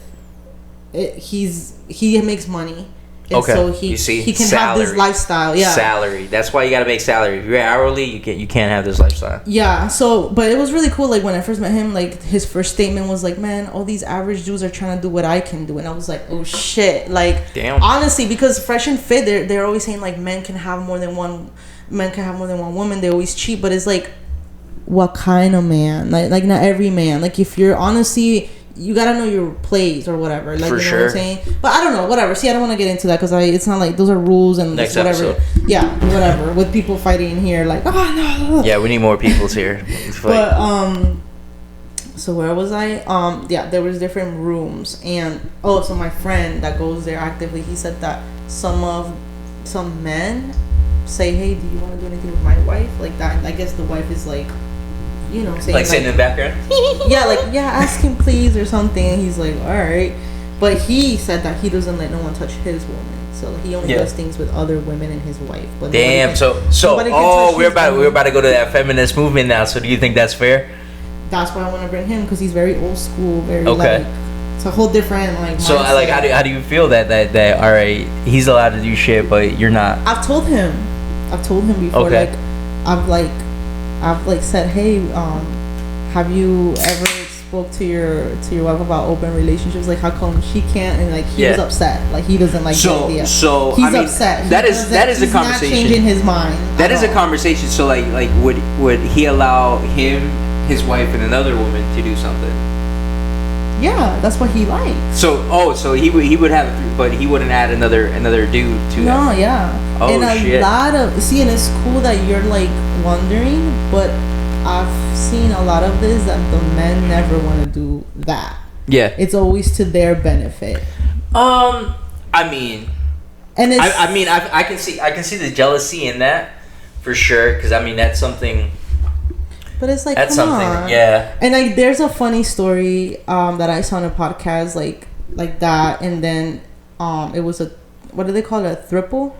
[SPEAKER 2] it, he makes money. And
[SPEAKER 1] okay.
[SPEAKER 2] So he can have this lifestyle. Yeah.
[SPEAKER 1] Salary. That's why you gotta make salary. If you're hourly, you can't have this lifestyle.
[SPEAKER 2] Yeah. So, but it was really cool. Like when I first met him, like his first statement was like, "Man, all these average dudes are trying to do what I can do," and I was like, "Oh shit!" Like, damn. Honestly, because Fresh and Fit, they're always saying like men can have more than one woman. They always cheat, but it's like, what kind of man? Like not every man. Like if you're honestly. You gotta know your plays or whatever, like
[SPEAKER 1] for
[SPEAKER 2] you know what I'm saying. But I don't know, whatever. See, I don't want to get into that because it's not like those are rules and
[SPEAKER 1] next
[SPEAKER 2] whatever.
[SPEAKER 1] Episode.
[SPEAKER 2] Yeah, whatever. With people fighting in here, like no.
[SPEAKER 1] Yeah, we need more people's here.
[SPEAKER 2] But so where was I? Yeah, there was different rooms and so my friend that goes there actively, he said that some men say, hey, do you want to do anything with my wife? Like that. I guess the wife is like. Saying
[SPEAKER 1] like sitting in the background?
[SPEAKER 2] Ask him please or something. And he's like, all right. But he said that he doesn't let no one touch his woman. So he only does things with other women and his wife. But
[SPEAKER 1] damn, we're about to go to that feminist movement now. So do you think that's fair?
[SPEAKER 2] That's why I want to bring him because he's very old school, very like it's a whole different like.
[SPEAKER 1] So mindset. How do you feel that all right, he's allowed to do shit, but you're not?
[SPEAKER 2] I've told him before. Okay. Like I've said, hey, have you ever spoke to your wife about open relationships, like how come she can't, and like he was upset, like he doesn't like the idea.
[SPEAKER 1] So
[SPEAKER 2] he's upset.
[SPEAKER 1] That is a
[SPEAKER 2] he's
[SPEAKER 1] conversation.
[SPEAKER 2] Not changing his mind.
[SPEAKER 1] That is a conversation. So like would he allow him, his wife, and another woman to do something?
[SPEAKER 2] Yeah, that's what he likes.
[SPEAKER 1] So he would have, but he wouldn't add another dude to
[SPEAKER 2] No,
[SPEAKER 1] that.
[SPEAKER 2] yeah.
[SPEAKER 1] Oh,
[SPEAKER 2] and a
[SPEAKER 1] shit.
[SPEAKER 2] lot of and it's cool that you're like wondering, but I've seen a lot of this that the men never want to do that.
[SPEAKER 1] Yeah.
[SPEAKER 2] It's always to their benefit.
[SPEAKER 1] I mean,
[SPEAKER 2] and it's,
[SPEAKER 1] I can see the jealousy in that for sure, because I mean that's something.
[SPEAKER 2] But it's like,
[SPEAKER 1] that's
[SPEAKER 2] come
[SPEAKER 1] something,
[SPEAKER 2] on.
[SPEAKER 1] yeah.
[SPEAKER 2] And like, there's a funny story that I saw on a podcast like that, and then it was a, what do they call it? A throuple,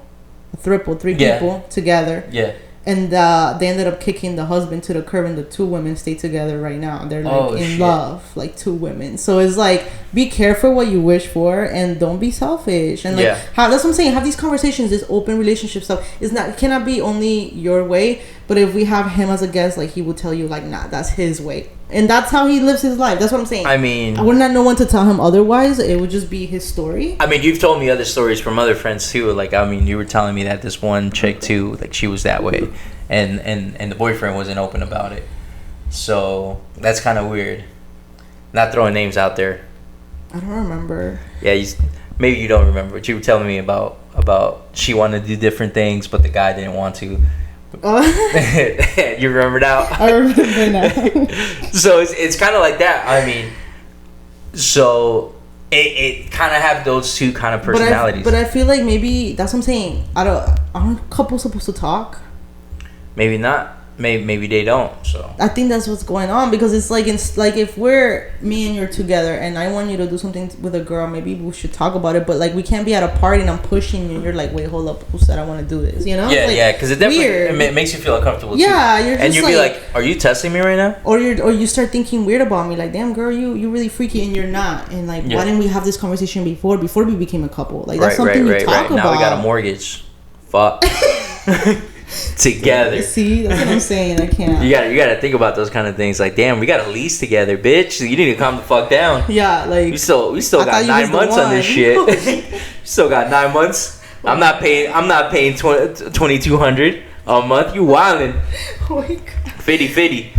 [SPEAKER 2] three people together.
[SPEAKER 1] Yeah.
[SPEAKER 2] And they ended up kicking the husband to the curb, and the two women stay together right now. They're like in love, like two women. So it's like, be careful what you wish for, and don't be selfish. And like, that's what I'm saying. Have these conversations, this open relationship stuff. It cannot be only your way. But if we have him as a guest, like he will tell you, like, nah, that's his way, and that's how he lives his life. That's what I'm saying.
[SPEAKER 1] I mean,
[SPEAKER 2] I would not know one to tell him otherwise. It would just be his story.
[SPEAKER 1] I mean, you've told me other stories from other friends too. Like, I mean, you were telling me that this one chick too, like she was that way, and the boyfriend wasn't open about it. So that's kind of weird. Not throwing names out there.
[SPEAKER 2] I don't remember.
[SPEAKER 1] Yeah, maybe you don't remember, but you were telling me about she wanted to do different things, but the guy didn't want to. You remember now?
[SPEAKER 2] I remember now.
[SPEAKER 1] So it's kind of like that. I mean, so it kind of have those two kind of personalities.
[SPEAKER 2] But I feel like maybe that's what I'm saying. Aren't couples supposed to talk?
[SPEAKER 1] Maybe not. Maybe they don't. So
[SPEAKER 2] I think that's what's going on, because it's like if we're me and you're together and I want you to do something with a girl, maybe we should talk about it. But like, we can't be at a party and I'm pushing you and you're like, wait, hold up, who said I want to do this? You know?
[SPEAKER 1] Yeah,
[SPEAKER 2] like,
[SPEAKER 1] yeah, because it definitely it makes you feel uncomfortable.
[SPEAKER 2] Yeah,
[SPEAKER 1] too.
[SPEAKER 2] you're just
[SPEAKER 1] and you'd be like, are you testing me right now?
[SPEAKER 2] Or you start thinking weird about me, like, damn girl, you really freaky, and you're not. And like, why didn't we have this conversation before we became a couple? Like, that's something you talk about.
[SPEAKER 1] Now we got a mortgage. Fuck. Together.
[SPEAKER 2] See, that's what I'm saying. I can't.
[SPEAKER 1] You gotta think about those kind of things. Like, damn, we got a lease together, bitch. You need to calm the fuck down.
[SPEAKER 2] Yeah, like,
[SPEAKER 1] we still got 9 months on this shit. Still got 9 months. I'm not paying 2,200 a month. You wildin'.
[SPEAKER 2] Oh my god.
[SPEAKER 1] 50.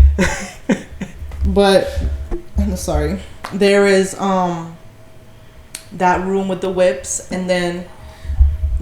[SPEAKER 2] But I'm sorry. There is that room with the whips, and then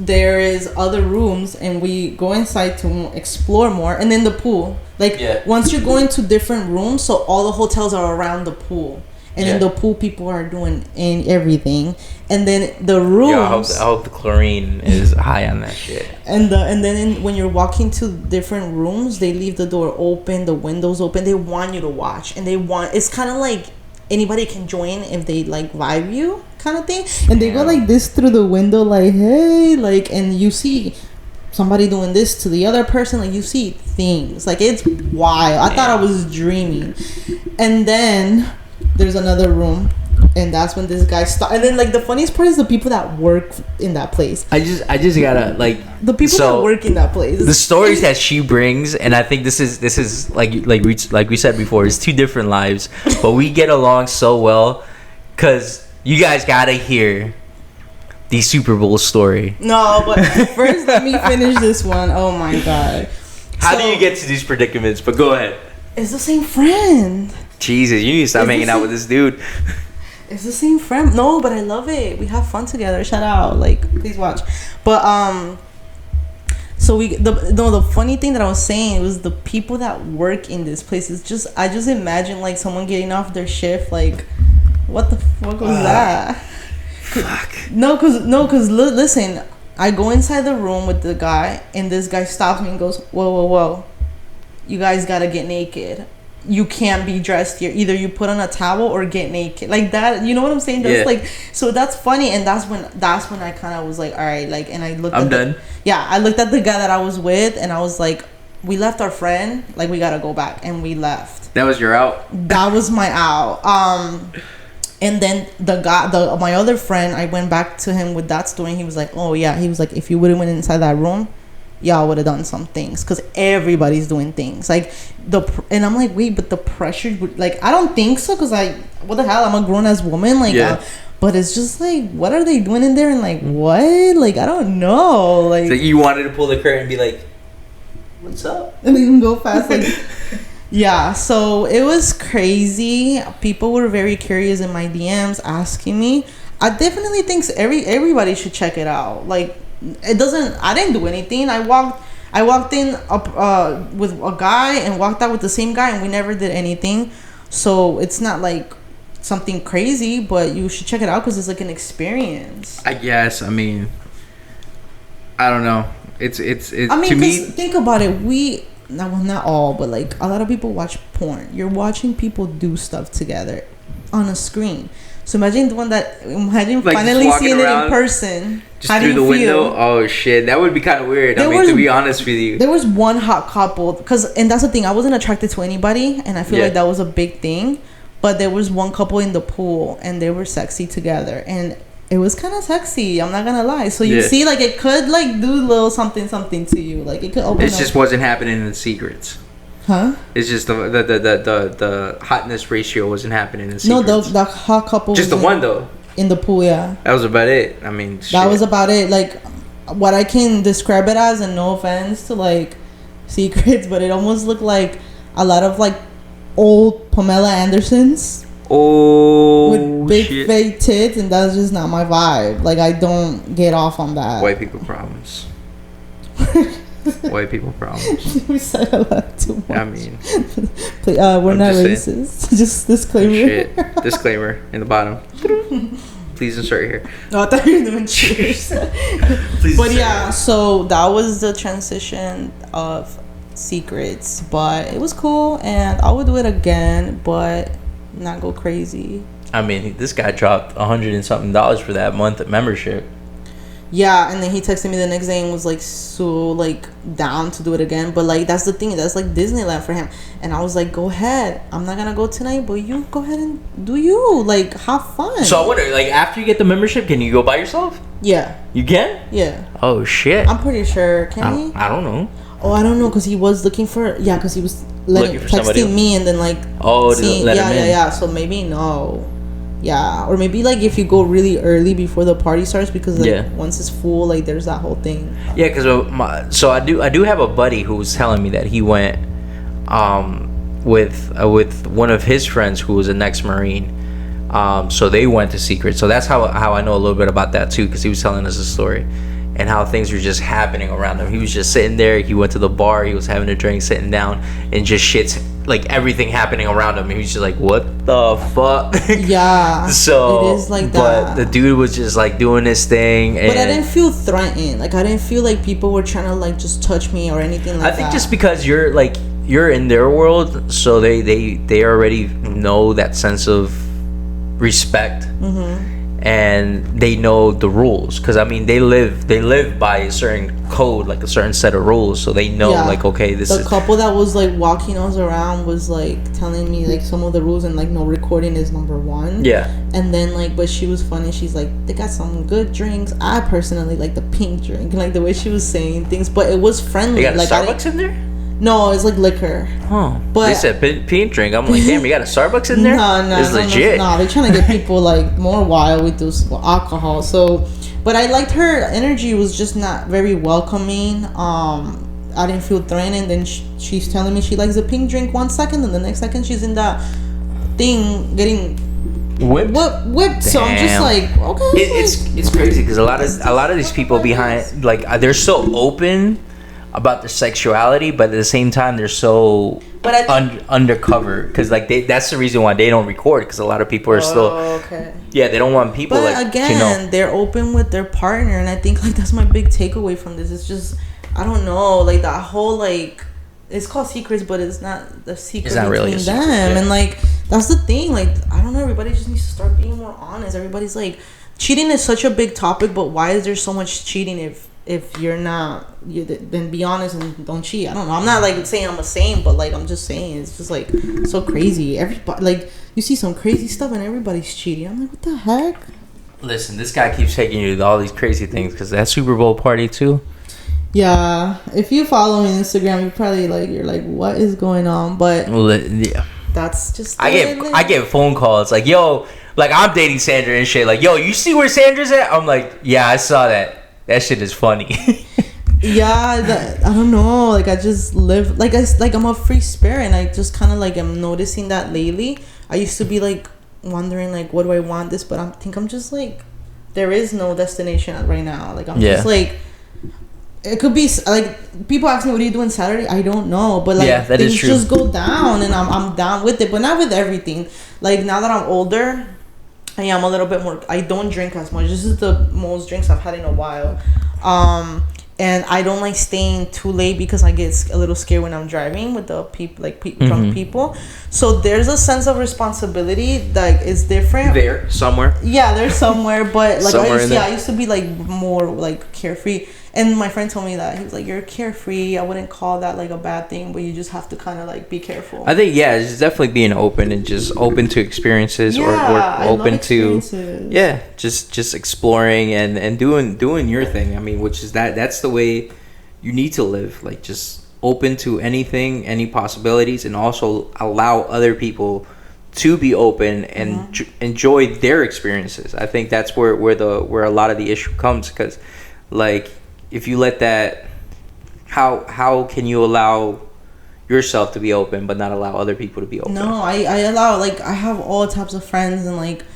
[SPEAKER 2] there is other rooms, and we go inside to explore more, and then the pool. Like, once you go into different rooms, so all the hotels are around the pool, and in the pool people are doing everything, and then the rooms.
[SPEAKER 1] I hope the chlorine is high on that shit.
[SPEAKER 2] And then when you're walking to different rooms, they leave the door open, the windows open. They want you to watch, and it's kind of like anybody can join if they like vibe you, kind of thing. And they go like this through the window, like, hey, like, and you see somebody doing this to the other person, like, you see things, like, it's wild. I thought I was dreaming. And then there's another room, and that's when this guy stopped. And then, like, the funniest part is the people that work in that place.
[SPEAKER 1] I just gotta, like,
[SPEAKER 2] the people that work in that place,
[SPEAKER 1] the stories that she brings, and I think this is like we said before, it's two different lives, but we get along so well, because you guys gotta hear the Super Bowl story.
[SPEAKER 2] No, but first let me finish this one. Oh my god.
[SPEAKER 1] How do you get to these predicaments? But go ahead.
[SPEAKER 2] It's the same friend.
[SPEAKER 1] Jesus, you need to stop hanging out with this dude.
[SPEAKER 2] It's the same friend. No, but I love it. We have fun together. Shout out. Like, please watch. But so the funny thing that I was saying was the people that work in this place is just, I just imagine like someone getting off their shift, like, what the fuck was that?
[SPEAKER 1] Fuck.
[SPEAKER 2] No, cause listen, I go inside the room with the guy, and this guy stops me and goes, whoa, you guys gotta get naked. You can't be dressed here. Either you put on a towel or get naked, like that. You know what I'm saying? That's like, so that's funny, and that's when I kind of was like, all right, like, and I looked.
[SPEAKER 1] I'm done.
[SPEAKER 2] I looked at the guy that I was with, and I was like, we left our friend, like, we gotta go back, and we left.
[SPEAKER 1] That was your out.
[SPEAKER 2] That was my out. And then my other friend, I went back to him with that story, and he was like, oh yeah, he was like, if you wouldn't went inside that room, y'all would have done some things, because everybody's doing things like and I'm like, wait, but the pressure would, like, I don't think so, because what the hell, I'm a grown-ass woman, like, but it's just like, what are they doing in there, and like, what, like, I don't know, like,
[SPEAKER 1] so you wanted to pull the curtain and be like, what's up,
[SPEAKER 2] and they can go fast, like. Yeah, so it was crazy. People were very curious in my DMs asking me. I definitely think everybody should check it out. Like, it doesn't, I didn't do anything. I walked in up with a guy and walked out with the same guy, and we never did anything. So it's not like something crazy, but you should check it out because it's like an experience.
[SPEAKER 1] I guess. I mean, I don't know. It's
[SPEAKER 2] I mean,
[SPEAKER 1] to me,
[SPEAKER 2] think about it. Not all, but like a lot of people watch porn. You're watching people do stuff together on a screen. So imagine doing that. Imagine like finally seeing it in person.
[SPEAKER 1] Just through the window. Oh shit, that would be kind of weird. To be honest with you,
[SPEAKER 2] there was one hot couple, and that's the thing. I wasn't attracted to anybody, and I feel like that was a big thing. But there was one couple in the pool, and they were sexy together, and it was kind of sexy. I'm not gonna lie. So you see, like, it could like do a little something to you. Like, it could open.
[SPEAKER 1] It just wasn't happening in secrets.
[SPEAKER 2] Huh?
[SPEAKER 1] It's just the hotness ratio wasn't happening in secrets.
[SPEAKER 2] No, the hot couple.
[SPEAKER 1] Just the one though.
[SPEAKER 2] In the pool, yeah.
[SPEAKER 1] That was about it. I mean,
[SPEAKER 2] that was about it. Like, what I can describe it as, and no offense to like secrets, but it almost looked like a lot of like old Pamela Andersons.
[SPEAKER 1] Oh,
[SPEAKER 2] with big fake tits, and that's just not my vibe. Like, I don't get off on that.
[SPEAKER 1] White people problems. White people problems.
[SPEAKER 2] We said a lot too much.
[SPEAKER 1] I mean,
[SPEAKER 2] we're not racist. Just disclaimer.
[SPEAKER 1] Shit. Disclaimer in the bottom. Please insert here.
[SPEAKER 2] No, I thought you were doing cheers. But yeah, so that was the transition of secrets, but it was cool, and I would do it again, but not go crazy.
[SPEAKER 1] I mean, this guy dropped $100 and something for that month of membership.
[SPEAKER 2] Yeah, and then he texted me the next day and was like so like down to do it again. But like, that's the thing, that's like Disneyland for him. And I was like, go ahead, I'm not gonna go tonight, but you go ahead and do you, like, have fun.
[SPEAKER 1] So I wonder, like, after you get the membership, can you go by yourself?
[SPEAKER 2] Yeah.
[SPEAKER 1] You can?
[SPEAKER 2] Yeah.
[SPEAKER 1] Oh shit.
[SPEAKER 2] I'm pretty sure. Can he?
[SPEAKER 1] I don't know.
[SPEAKER 2] Oh, I don't know, because he was looking for, because he was texting me and then like, yeah, so maybe no. Yeah, or maybe like if you go really early before the party starts, because like once it's full, like there's that whole thing. Yeah,
[SPEAKER 1] because so I do have a buddy who was telling me that he went with one of his friends who was an ex-Marine. So they went to Secret. So that's how I know a little bit about that too, because he was telling us a story and how things were just happening around him. He was just sitting there. He went to the bar. He was having a drink, sitting down, and just shit's like everything happening around him. And he was just like, "What the fuck?"
[SPEAKER 2] Yeah.
[SPEAKER 1] So
[SPEAKER 2] it is like that.
[SPEAKER 1] But the dude was just like doing his thing. And
[SPEAKER 2] but I didn't feel threatened. Like, I didn't feel like people were trying to like just touch me or anything like that.
[SPEAKER 1] I think just because you're in their world, so they already know that sense of respect. Mm-hmm. And they know the rules, because I mean they live by a certain code, like a certain set of rules, so they know like, okay, the
[SPEAKER 2] couple that was like walking us around was like telling me like some of the rules, and like no recording is number 1. Yeah. And then like, but she was funny, she's like, they got some good drinks. I personally like the pink drink, like the way she was saying things, but it was friendly.
[SPEAKER 1] They got
[SPEAKER 2] like,
[SPEAKER 1] Starbucks in there?
[SPEAKER 2] No, it's like liquor.
[SPEAKER 1] Huh. But they said pink drink. I'm like, damn, you got a Starbucks in there?
[SPEAKER 2] No,
[SPEAKER 1] it's legit.
[SPEAKER 2] No, they're trying to get people like more wild with this alcohol. So, but I liked her energy. Was just not very welcoming. I didn't feel threatened. Then she's telling me she likes a pink drink 1 second, and the next second she's in that thing getting whipped. So I'm just like, okay.
[SPEAKER 1] It's crazy, because a lot of these people behind, like, they're so open about their sexuality, but at the same time they're so undercover, because like that's the reason why they don't record, because a lot of people are they don't want people. But like,
[SPEAKER 2] again, they're open with their partner, and I think like that's my big takeaway from this. It's just, I don't know, like that whole like, it's called secrets, but it's not the secret between really them. Secret, and like that's the thing. Like, I don't know, everybody just needs to start being more honest. Everybody's like, cheating is such a big topic, but why is there so much cheating if you're not, then be honest and don't cheat? I don't know. I'm not like saying I'm a saint, but like I'm just saying it's just like so crazy. Everybody, like, you see some crazy stuff and everybody's cheating. I'm like, what the heck?
[SPEAKER 1] Listen, this guy keeps taking you to all these crazy things, because that Super Bowl party too.
[SPEAKER 2] Yeah, if you follow me on Instagram, you probably like you're like, what is going on? But
[SPEAKER 1] Yeah.
[SPEAKER 2] that's just
[SPEAKER 1] I get phone calls like, yo, like I'm dating Sandra and shit. Like, yo, you see where Sandra's at? I'm like, yeah, I saw that. That shit is funny.
[SPEAKER 2] yeah. I don't know. Like I just live like I'm a free spirit, and I just kind of like am noticing that lately. I used to be like wondering like, what do I want this? But I think I'm just like, there is no destination right now. Like I'm just like. It could be like people ask me, what are you doing Saturday? I don't know, but like things just go down, and I'm down with it, but not with everything. Like now that I'm older, I am a little bit more. I don't drink as much. This is the most drinks I've had in a while, and I don't like staying too late because I get a little scared when I'm driving with the people, like drunk people. So there's a sense of responsibility that is different.
[SPEAKER 1] There somewhere.
[SPEAKER 2] Yeah, there's somewhere, but like
[SPEAKER 1] somewhere
[SPEAKER 2] I used to be like more like carefree. And my friend told me that he was like, you're carefree. I wouldn't call that like a bad thing, but you just have to kind of like be careful.
[SPEAKER 1] I think it's definitely being open and just open to experiences, or open to just exploring and doing your thing. I mean, which is that's the way you need to live. Like just open to anything, any possibilities, and also allow other people to be open and enjoy their experiences. I think that's where a lot of the issue comes, because like, if you let that, how can you allow yourself to be open but not allow other people to be open?
[SPEAKER 2] No, I allow, like, I have all types of friends, and like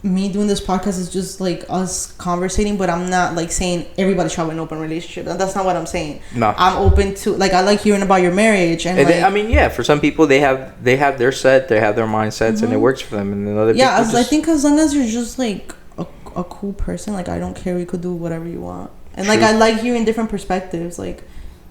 [SPEAKER 2] me doing this podcast is just like us conversating, but I'm not like saying everybody should have an open relationship. That's not what I'm saying. No, I'm open to, like, I like hearing about your marriage, and like,
[SPEAKER 1] I mean, yeah, for some people they have their set, they have their mindsets, and it works for them, and then other people
[SPEAKER 2] I think as long as you're just like a cool person, like I don't care, you could do whatever you want. And like, I like hearing different perspectives. Like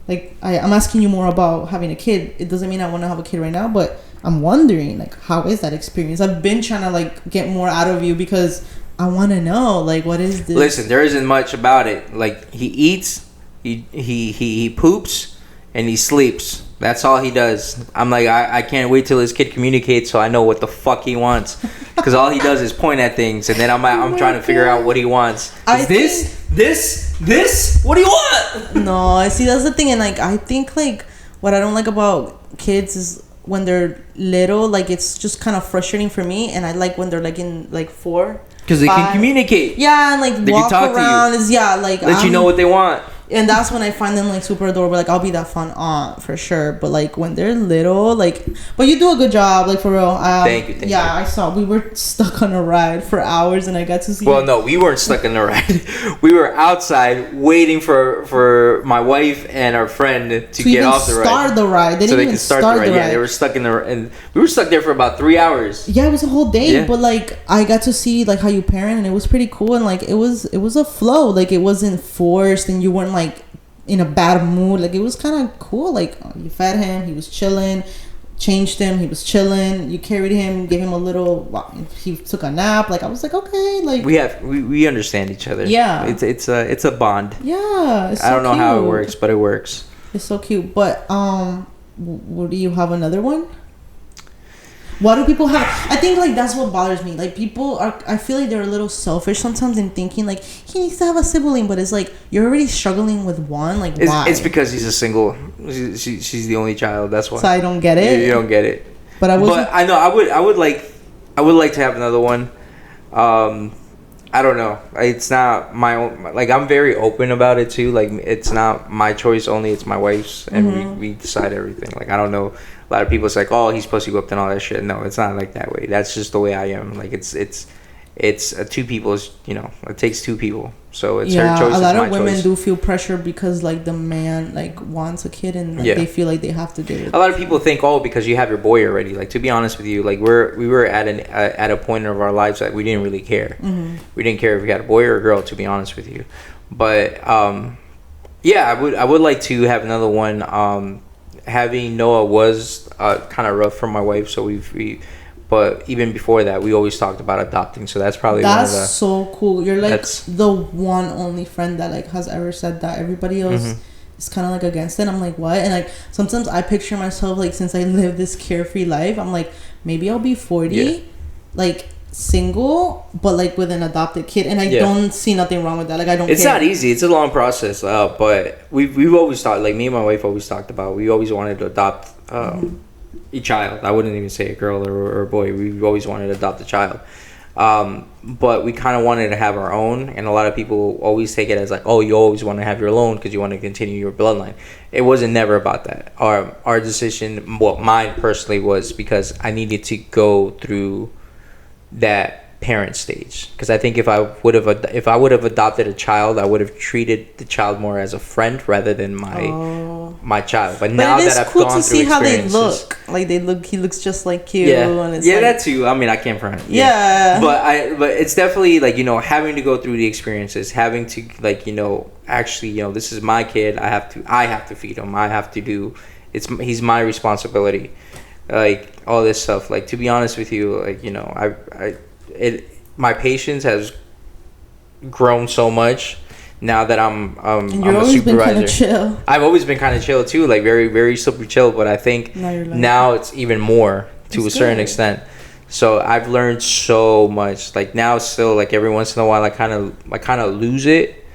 [SPEAKER 2] I'm asking you more about having a kid. It doesn't mean I want to have a kid right now, but I'm wondering, like, how is that experience? I've been trying to like get more out of you because I want to know, like, what is this?
[SPEAKER 1] Listen, there isn't much about it. Like, he eats, he poops, and he sleeps. That's all he does. I'm like, I can't wait till his kid communicates so I know what the fuck he wants. Because all he does is point at things, and then I'm trying to figure out what he wants. This? What do you want?
[SPEAKER 2] No, I see, that's the thing. And like, I think like what I don't like about kids is when they're little, like it's just kind of frustrating for me. And I like when they're like in like 4,
[SPEAKER 1] because they can communicate.
[SPEAKER 2] Yeah, and like they walk around is like
[SPEAKER 1] let you know what they want.
[SPEAKER 2] And that's when I find them like super adorable. Like I'll be that fun aunt for sure. But like when they're little, like, but you do a good job, like for real.
[SPEAKER 1] Thank you.
[SPEAKER 2] Yeah, I saw we were stuck on a ride for hours, and I got to see.
[SPEAKER 1] Well, no, we weren't stuck on a ride. We were outside waiting for my wife and our friend to get off the ride.
[SPEAKER 2] Start the ride. They didn't even start the ride.
[SPEAKER 1] Yeah, they were stuck and we were stuck there for about 3 hours.
[SPEAKER 2] Yeah, it was a whole day. Yeah. But like I got to see like how you parent, and it was pretty cool. And like it was a flow. Like it wasn't forced, and you weren't like in a bad mood. Like it was kind of cool. Like you fed him, he was chilling. Changed him, he was chilling. You carried him, gave him a little. He took a nap. Like I was like, okay, like
[SPEAKER 1] we understand each other.
[SPEAKER 2] Yeah,
[SPEAKER 1] it's a bond.
[SPEAKER 2] Yeah, it's so
[SPEAKER 1] I don't know
[SPEAKER 2] cute.
[SPEAKER 1] how it works, but it works.
[SPEAKER 2] It's so cute. But what do you have another one? What do people have? I think like that's what bothers me. Like people are, I feel like they're a little selfish sometimes in thinking like he needs to have a sibling, but it's like you're already struggling with one. Like why?
[SPEAKER 1] It's because he's a single. She's the only child. That's why.
[SPEAKER 2] So I don't get it.
[SPEAKER 1] You don't get it.
[SPEAKER 2] But
[SPEAKER 1] I know I would like to have another one. I don't know. It's not my own. Like I'm very open about it too. Like it's not my choice only. It's my wife's, and we decide everything. Like I don't know. A lot of people it's like, oh, he's supposed to go up and all that shit. No, it's not like that way. That's just the way I am. Like it's two people's. You know, it takes two people. So it's her choice.
[SPEAKER 2] A lot of women do feel pressure because like the man like wants a kid, and like, they feel like they have to do it.
[SPEAKER 1] A lot of people think, oh, because you have your boy already. Like to be honest with you, like we were at a point of our lives that we didn't really care. We didn't care if we had a boy or a girl. To be honest with you, but yeah, I would like to have another one. Having Noah was kind of rough for my wife, so but even before that, we always talked about adopting. So that's probably one of the,
[SPEAKER 2] so cool. You're like the one only friend that like has ever said that. Everybody else is kind of like against it. I'm like, what? And like sometimes I picture myself like, since I live this carefree life, I'm like, maybe I'll be 40, like single, but like with an adopted kid, and I don't see nothing wrong with that. Like I don't.
[SPEAKER 1] It's
[SPEAKER 2] care.
[SPEAKER 1] not easy. It's a long process. But we've always thought, like me and my wife always talked about, we always wanted to adopt a child. I wouldn't even say a girl or a boy. We've always wanted to adopt a child. But we kind of wanted to have our own, and a lot of people always take it as like, oh, you always want to have your own because you want to continue your bloodline. It wasn't never about that. Our decision, well, mine personally, was because I needed to go through that parent stage, because I think if I would have adopted a child, I would have treated the child more as a friend rather than my child. But now that I've
[SPEAKER 2] cool
[SPEAKER 1] gone
[SPEAKER 2] to see
[SPEAKER 1] through
[SPEAKER 2] how they
[SPEAKER 1] experiences,
[SPEAKER 2] look. Like he looks just like you.
[SPEAKER 1] yeah,
[SPEAKER 2] and it's
[SPEAKER 1] yeah,
[SPEAKER 2] like,
[SPEAKER 1] that too. I mean, I can't front it.
[SPEAKER 2] Yeah.
[SPEAKER 1] But it's definitely like, having to go through the experiences, having to like, actually, this is my kid. I have to feed him. I have to do. He's my responsibility. Like all this stuff. Like, to be honest with you, like, my patience has grown so much now that I'm a supervisor.
[SPEAKER 2] Been kind of chill.
[SPEAKER 1] I've always been kind of chill too, like very, very super chill. But I think now it's even more to a certain extent. So I've learned so much. Like now, still, like every once in a while, I kind of lose it.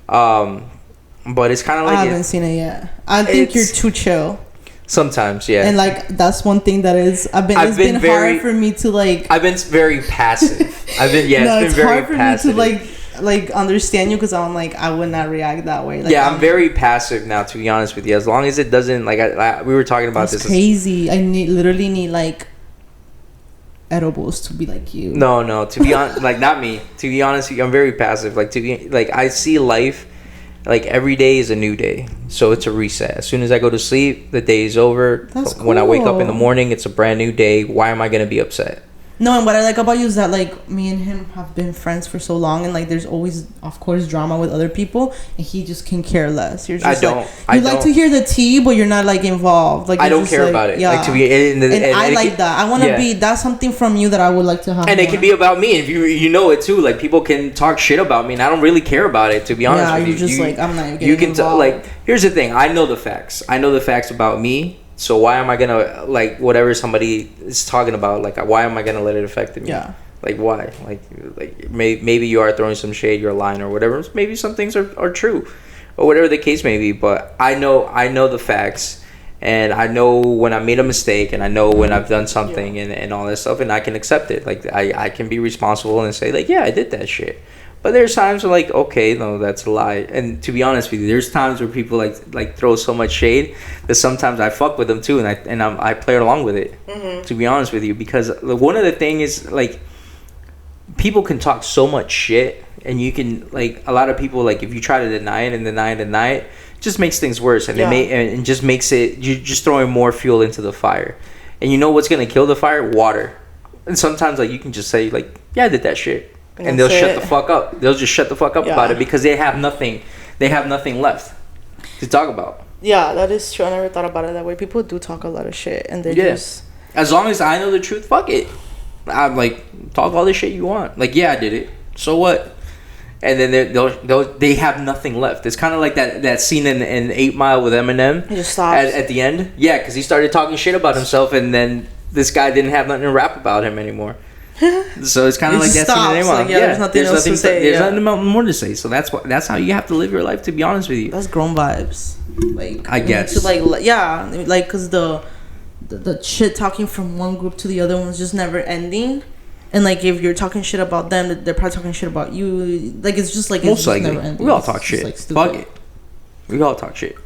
[SPEAKER 1] But it's kind of like
[SPEAKER 2] I haven't seen it yet. I think you're too chill.
[SPEAKER 1] Sometimes, yeah.
[SPEAKER 2] And like that's one thing that is it's been hard for me to like.
[SPEAKER 1] I've been very passive. It's been very passive.
[SPEAKER 2] Me to like understand you, because I'm like, I would not react that way. Like,
[SPEAKER 1] I'm very passive now, to be honest with you. As long as it doesn't like, we were talking about this.
[SPEAKER 2] Crazy. I literally need like edibles to be like you.
[SPEAKER 1] No. To be honest, like not me. To be honest with you, I'm very passive. Like I see life. Like every day is a new day, so it's a reset. As soon as I go to sleep, the day is over.
[SPEAKER 2] That's cool.
[SPEAKER 1] When I wake up in the morning, it's a brand new day. Why am I gonna be upset?
[SPEAKER 2] No, and what I like about you is that like me and him have been friends for so long, and like there's always, of course, drama with other people, and he just can care less. You're just I like to hear the tea, but you're not like involved. Like
[SPEAKER 1] I don't care about it.
[SPEAKER 2] Yeah.
[SPEAKER 1] Like to be, and
[SPEAKER 2] I like that. I want to be. That's something from you that I would like to have.
[SPEAKER 1] And it can be about me. If you know it too. Like people can talk shit about me, and I don't really care about it. To be honest with you,
[SPEAKER 2] just like I'm not.
[SPEAKER 1] You can like. Here's the thing. I know the facts. I know the facts about me. So why am I gonna like whatever somebody is talking about? Like why am I gonna let it affect me?
[SPEAKER 2] Yeah.
[SPEAKER 1] Like why? Like maybe you are throwing some shade, you're lying or whatever. Maybe some things are true, or whatever the case may be. But I know the facts, and I know when I made a mistake, and I know when I've done something, and all this stuff, and I can accept it. Like I can be responsible and say like, yeah, I did that shit. But there's times where like, okay, no, that's a lie. And to be honest with you, there's times where people like throw so much shade that sometimes I fuck with them too, and I play along with it. Mm-hmm. To be honest with you, because one of the things is like, people can talk so much shit, and you can like a lot of people like if you try to deny it, it just makes things worse, and it just makes it you're just throwing more fuel into the fire. And you know what's gonna kill the fire? Water. And sometimes like you can just say like, yeah, I did that shit. And they'll shut the fuck up. They'll just shut the fuck up about it because they have nothing. They have nothing left to talk about.
[SPEAKER 2] Yeah, that is true. I never thought about it that way. People do talk a lot of shit, and they just.
[SPEAKER 1] As long as I know the truth, fuck it. I'm like, talk all the shit you want. Like, yeah, I did it. So what? And then they have nothing left. It's kind of like that scene in 8 Mile with Eminem.
[SPEAKER 2] He just stops
[SPEAKER 1] at the end. Yeah, because he started talking shit about himself, and then this guy didn't have nothing to rap about him anymore. So it's kind of like that scene in 8 Mile.
[SPEAKER 2] Like, there's nothing else to say.
[SPEAKER 1] There's nothing more to say. So that's how you have to live your life. To be honest with you,
[SPEAKER 2] that's grown vibes. Like
[SPEAKER 1] I guess.
[SPEAKER 2] To like because the shit talking from one group to the other one's just never ending. And like if you're talking shit about them, they're probably talking shit about you. Like it's just like
[SPEAKER 1] most likely.
[SPEAKER 2] Never ending.
[SPEAKER 1] We all talk shit. Like, fuck it. We all talk shit.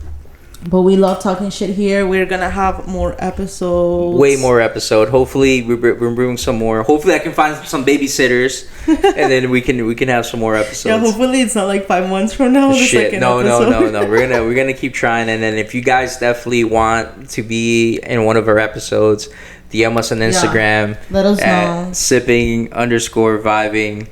[SPEAKER 2] But we love talking shit here. We're gonna have more episodes.
[SPEAKER 1] Way more episode. Hopefully we're bringing some more. Hopefully I can find some babysitters, and then we can have some more episodes.
[SPEAKER 2] Yeah, hopefully it's not like 5 months from now.
[SPEAKER 1] Shit, no. We're gonna keep trying, and then if you guys definitely want to be in one of our episodes, DM us on Instagram.
[SPEAKER 2] Yeah, let us know.
[SPEAKER 1] Sipping_vibing.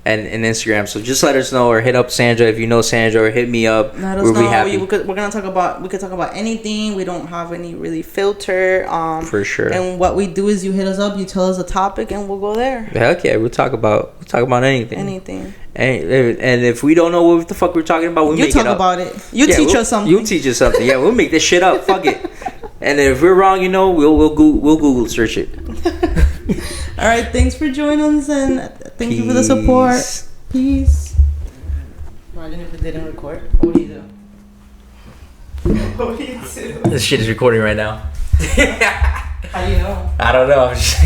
[SPEAKER 1] And Instagram, so just let us know, or hit up Sandra if you know Sandra, or hit me up.
[SPEAKER 2] Let us know. We're gonna talk about. We could talk about anything. We don't have any really filter.
[SPEAKER 1] For sure.
[SPEAKER 2] And what we do is you hit us up, you tell us a topic, and we'll go there.
[SPEAKER 1] Heck yeah, we'll talk about anything.
[SPEAKER 2] Anything.
[SPEAKER 1] And if we don't know what the fuck we're talking about, we'll make it up.
[SPEAKER 2] You talk about it. You teach us something.
[SPEAKER 1] You teach us something. Yeah, we'll make this shit up. Fuck it. And if we're wrong, we'll Google search it.
[SPEAKER 2] All right, thanks for joining us and thank you for the support. Peace. Imagine if it didn't record. What do you do? What do you do?
[SPEAKER 1] This shit is recording right now.
[SPEAKER 2] How do you know?
[SPEAKER 1] I don't know. I'm just